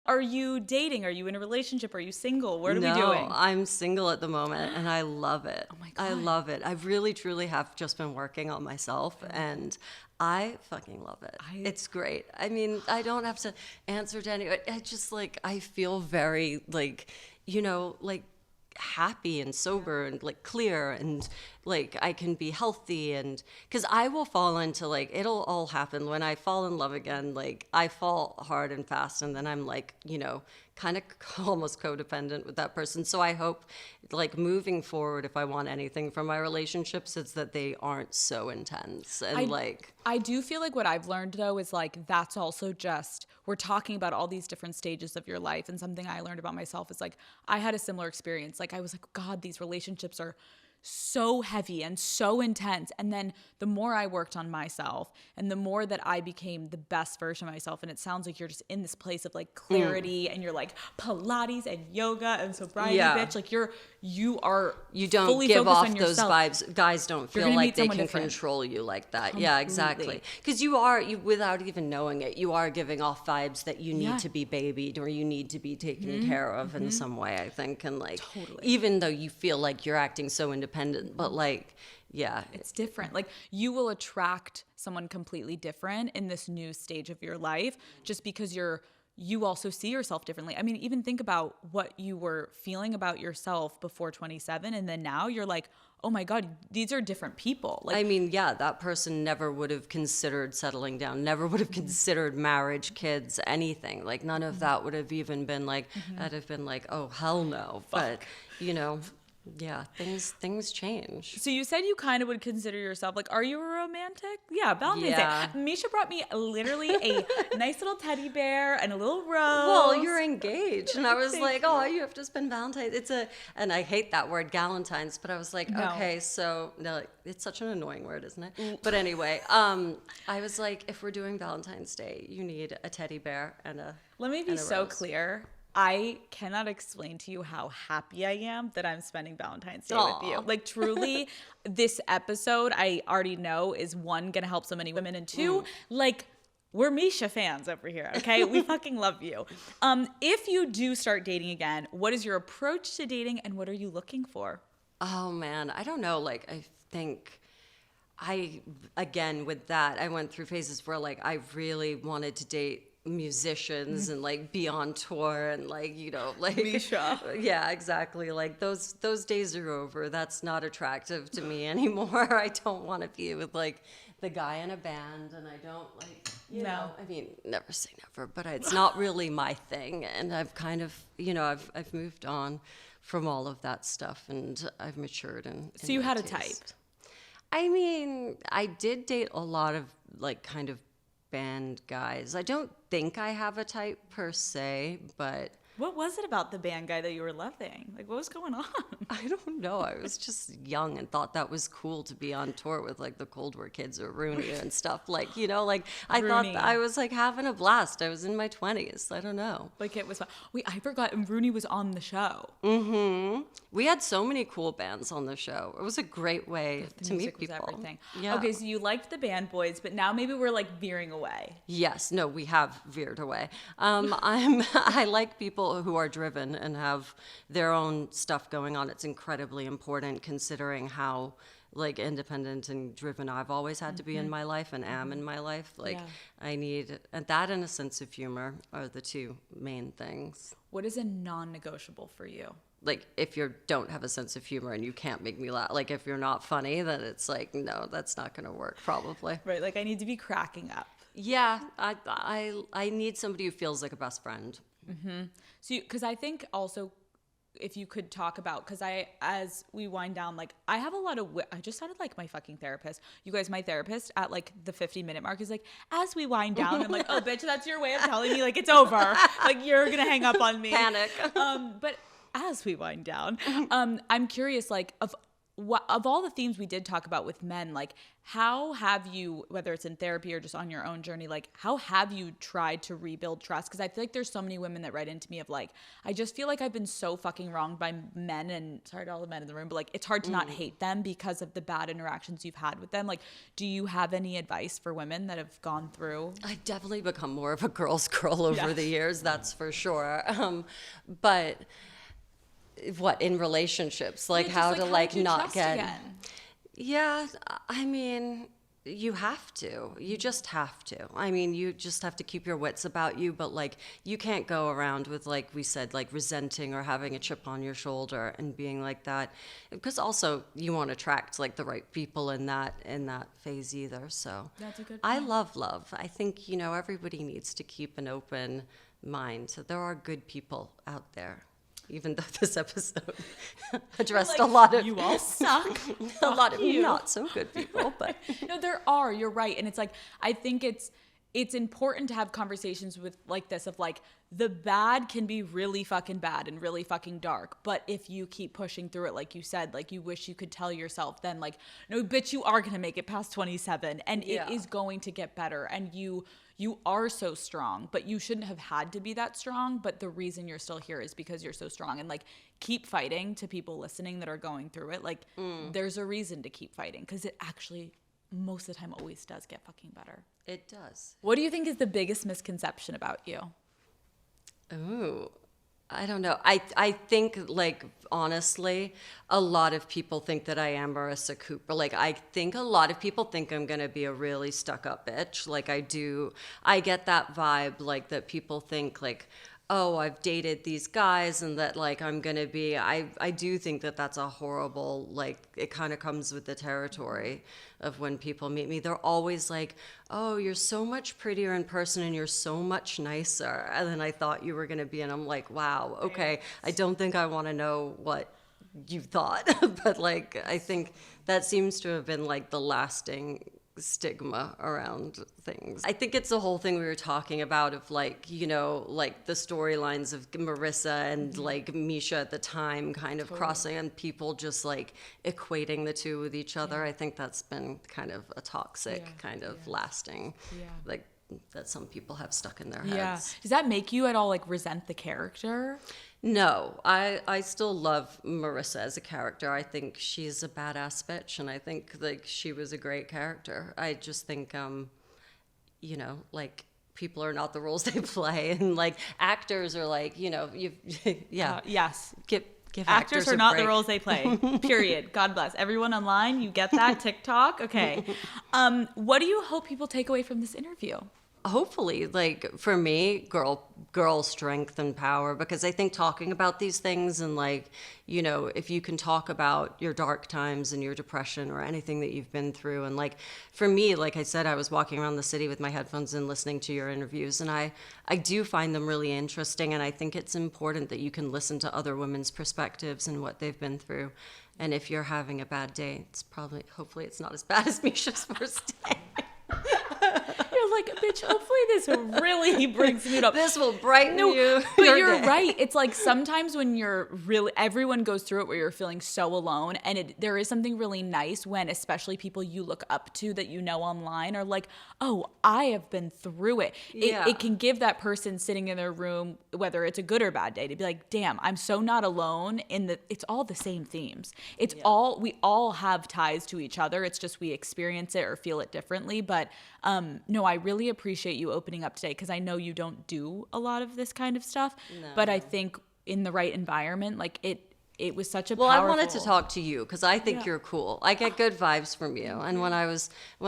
Are you dating? Are you in a relationship? Are you single? What are we doing? I'm single at the moment, and I love it. Oh my God. I love it. I really, truly have just been working on myself, and I fucking love it. It's great. I mean, I don't have to answer to anyone. I just, like, I feel very, like, you know, like, happy and sober and, like, clear, and like I can be healthy, and because I will fall into like, it'll all happen when I fall in love again. Like I fall hard and fast, and then I'm like, kind of almost codependent with that person. So I hope, like, moving forward, if I want anything from my relationships, it's that they aren't so intense. And I do feel like what I've learned though is like that's also just, we're talking about all these different stages of your life, and something I learned about myself is like I had a similar experience. Like I was like, God, these relationships are so heavy and so intense. And then the more I worked on myself and the more that I became the best version of myself, and it sounds like you're just in this place of like clarity and you're like Pilates and yoga and sobriety, bitch. Like you don't fully give focused off on those yourself. vibes. Guys don't feel gonna like meet they someone can different. control you like that. Completely. Yeah, exactly. Because you without even knowing it, you are giving off vibes that you need to be babied or you need to be taken care of in some way, I think. And like, even though you feel like you're acting so independent, but like, yeah, it's different. Like you will attract someone completely different in this new stage of your life just because you also see yourself differently. I mean, even think about what you were feeling about yourself before 27, and then now you're like, oh my God, these are different people. Like, I mean, yeah, that person never would have considered settling down, never would have considered marriage, kids, anything. Like none of that would have even been like, I'd have been like, oh, hell no. But, yeah, things change. so you said you kind of would consider yourself like, are you a romantic? Yeah, Valentine's Yeah. Day. Mischa brought me literally a nice little teddy bear and a little rose. Well, you're engaged. And I was Thank like, oh, you have to spend Valentine's. And I hate that word, Galentine's, but I was like, No. okay, so no, like, it's such an annoying word, isn't it? But anyway, I was like, if we're doing Valentine's Day, you need a teddy bear and a Let me be and a so rose. clear. I cannot explain to you how happy I am that I'm spending Valentine's Day with you. Aw. Like truly, this episode I already know is one, gonna help so many women, and two, like we're Mischa fans over here, okay? We fucking love you. If you do start dating again, what is your approach to dating and what are you looking for? Oh man, I don't know. Like, I think again, with that, I went through phases where like I really wanted to date musicians and like be on tour and like, like Mischa. Yeah, exactly. Like those days are over. That's not attractive to me anymore. I don't want to be with like the guy in a band, and I don't like, I mean, never say never, but it's not really my thing. And I've kind of, I've moved on from all of that stuff, and I've matured. So you had a type? I mean, I did date a lot of like kind of band guys. I don't think I have a type per se, but What was it about the band guy that you were loving? Like, what was going on? I don't know. I was just young and thought that was cool to be on tour with like the Cold War Kids or Rooney and stuff. Like, like I thought Rooney. I was like having a blast. I was in my 20s. I don't know. Like, it was fun. Wait, I forgot Rooney was on the show. We had so many cool bands on the show. It was a great way to meet Music was people. everything. Yeah. Okay, so you liked the band boys, but now maybe we're like veering away. Yes, no, we have veered away. I like people who are driven and have their own stuff going on. It's incredibly important considering how like independent and driven I've always had to be in my life and am in my life. Like I need that and a sense of humor are the two main things. What is a non-negotiable for you? Like if you don't have a sense of humor and you can't make me laugh, like if you're not funny, then it's like, no, that's not going to work probably. Right, like I need to be cracking up. Yeah, I need somebody who feels like a best friend. So, because I think also, if you could talk about, because as we wind down, like I have a lot of, I just sounded like my fucking therapist. You guys, my therapist at like the 50-minute mark is like, as we wind down, I'm like, oh bitch, that's your way of telling me like it's over. Like you're gonna hang up on me. Panic. But as we wind down, I'm curious, like of all the themes we did talk about with men, like how have you, whether it's in therapy or just on your own journey, like how have you tried to rebuild trust? Because I feel like there's so many women that write into me of like, I just feel like I've been so fucking wronged by men, and sorry to all the men in the room, but like it's hard to not hate them because of the bad interactions you've had with them. Like, do you have any advice for women that have gone through? I've definitely become more of a girl's girl over the years, that's for sure. But what in relationships, like Yeah, how just, to how like did you not trust get again? Yeah, I mean, You have to. You just have to. I mean, you just have to keep your wits about you, but like you can't go around with, like we said, like resenting or having a chip on your shoulder and being like that, because also you won't attract like the right people in that phase either. So That's a good I point. love. I think, you know, everybody needs to keep an open mind. So there are good people out there. Even though this episode addressed a lot of you all suck. a lot of you. not so good people, but No, there are. You're right. And it's like, I think it's important to have conversations with like this of like, the bad can be really fucking bad and really fucking dark. But if you keep pushing through it, like you said, like you wish you could tell yourself then like, no, bitch, you are going to make it past 27 and Yeah. it is going to get better. And you are so strong, but you shouldn't have had to be that strong. But the reason you're still here is because you're so strong. And like, keep fighting to people listening that are going through it. Like there's a reason to keep fighting because it actually most of the time always does get fucking better. it does. What do you think is the biggest misconception about you? Ooh, I don't know. I think, like, honestly, a lot of people think that I am Marissa Cooper. Like, I think a lot of people think I'm going to be a really stuck-up bitch. Like, I do. I get that vibe, like, that people think, like, oh, I've dated these guys and that, like, I'm going to be... I do think that that's a horrible, like, it kind of comes with the territory of when people meet me. They're always like, oh, you're so much prettier in person and you're so much nicer than I thought you were going to be. And I'm like, wow, okay, I don't think I want to know what you thought. But, like, I think that seems to have been, like, the lasting stigma around things. I think it's the whole thing we were talking about of, like, you know, like the storylines of Marissa and like Mischa at the time kind of crossing and people just like equating the two with each other. I think that's been kind of a toxic kind of lasting, like that some people have stuck in their heads. Yeah. Does that make you at all like resent the character? No, I still love Marissa as a character. I think she's a badass bitch, and I think like she was a great character. I just think, you know, like people are not the roles they play, and like actors are like, you know, you, Yes. give Actors a are not break. the roles they play. Period. God bless. Everyone online, you get that? TikTok? Okay. What do you hope people take away from this interview? Hopefully, like for me, girl strength and power, because I think talking about these things and like, you know, if you can talk about your dark times and your depression or anything that you've been through, and like for me, like I said, I was walking around the city with my headphones and listening to your interviews, and I do find them really interesting, and I think it's important that you can listen to other women's perspectives and what they've been through. And if you're having a bad day, hopefully it's not as bad as Mischa's first day. You're like, bitch, hopefully this really brings me up. This will brighten you. But your you're day. right. It's like sometimes when you're really, everyone goes through it where you're feeling so alone. And there is something really nice when, especially people you look up to that you know online are like, oh, I have been through it. Yeah. It can give that person sitting in their room, whether it's a good or bad day, to be like, damn, I'm so not alone it's all the same themes. We all have ties to each other. It's just we experience it or feel it differently. But no, I really appreciate you opening up today because I know you don't do a lot of this kind of stuff. No. But I think in the right environment, like it was such a Well, powerful... I wanted to talk to you because I think you're cool. I get good vibes from you. And when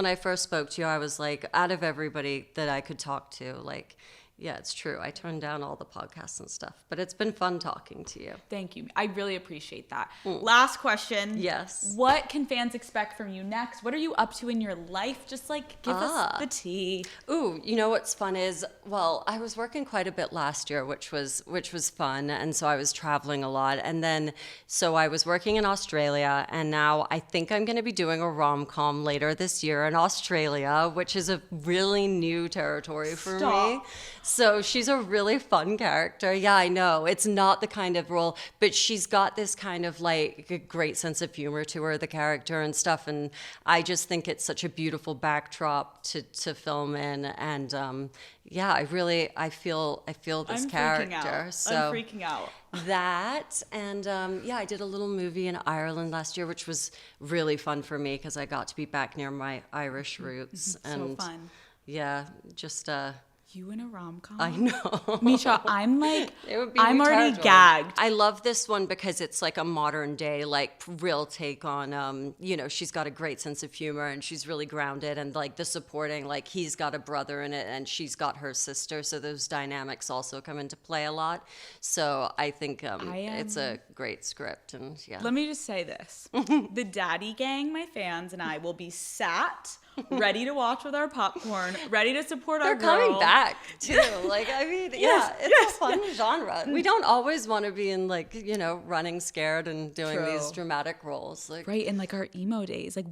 I first spoke to you, I was like, out of everybody that I could talk to, like, yeah, it's true. I turned down all the podcasts and stuff, but it's been fun talking to you. Thank you. I really appreciate that. Last question. Yes. What can fans expect from you next? What are you up to in your life? Just like give us the tea. Ooh, you know what's fun is, well, I was working quite a bit last year, which was fun, and so I was traveling a lot. And then so I was working in Australia, and now I think I'm going to be doing a rom-com later this year in Australia, which is a really new territory for me. So she's a really fun character. Yeah, I know. It's not the kind of role, but she's got this kind of like a great sense of humor to her, the character and stuff. And I just think it's such a beautiful backdrop to film in. And yeah, I feel this character. So I'm freaking out. That and yeah, I did a little movie in Ireland last year, which was really fun for me because I got to be back near my Irish roots. So fun. Yeah, just You in a rom-com? I know. Mischa, I'm like, It would be I'm new already territory. gagged. I love this one because it's like a modern day, like real take on, she's got a great sense of humor and she's really grounded, and like the supporting, like he's got a brother in it and she's got her sister. So those dynamics also come into play a lot. So I think it's a great script, and yeah. Let me just say this. The Daddy Gang, my fans, and I will be sat, ready to watch with our popcorn, ready to support our They're girl. coming back too. Like, I mean, it's a fun genre. We don't always want to be in like, running scared and doing True. these dramatic roles. Like, Right, in like our emo days, like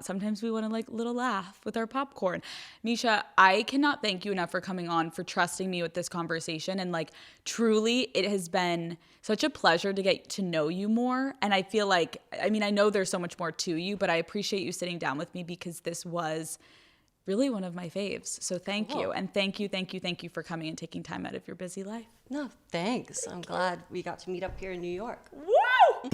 sometimes we want to like little laugh with our popcorn. Mischa, I cannot thank you enough for coming on, for trusting me with this conversation, and like truly it has been such a pleasure to get to know you more. And I feel like, I mean, I know there's so much more to you, but I appreciate you sitting down with me because this was really one of my faves. So thank you. And thank you for coming and taking time out of your busy life. no, thanks. I'm glad we got to meet up here in New York. Woo!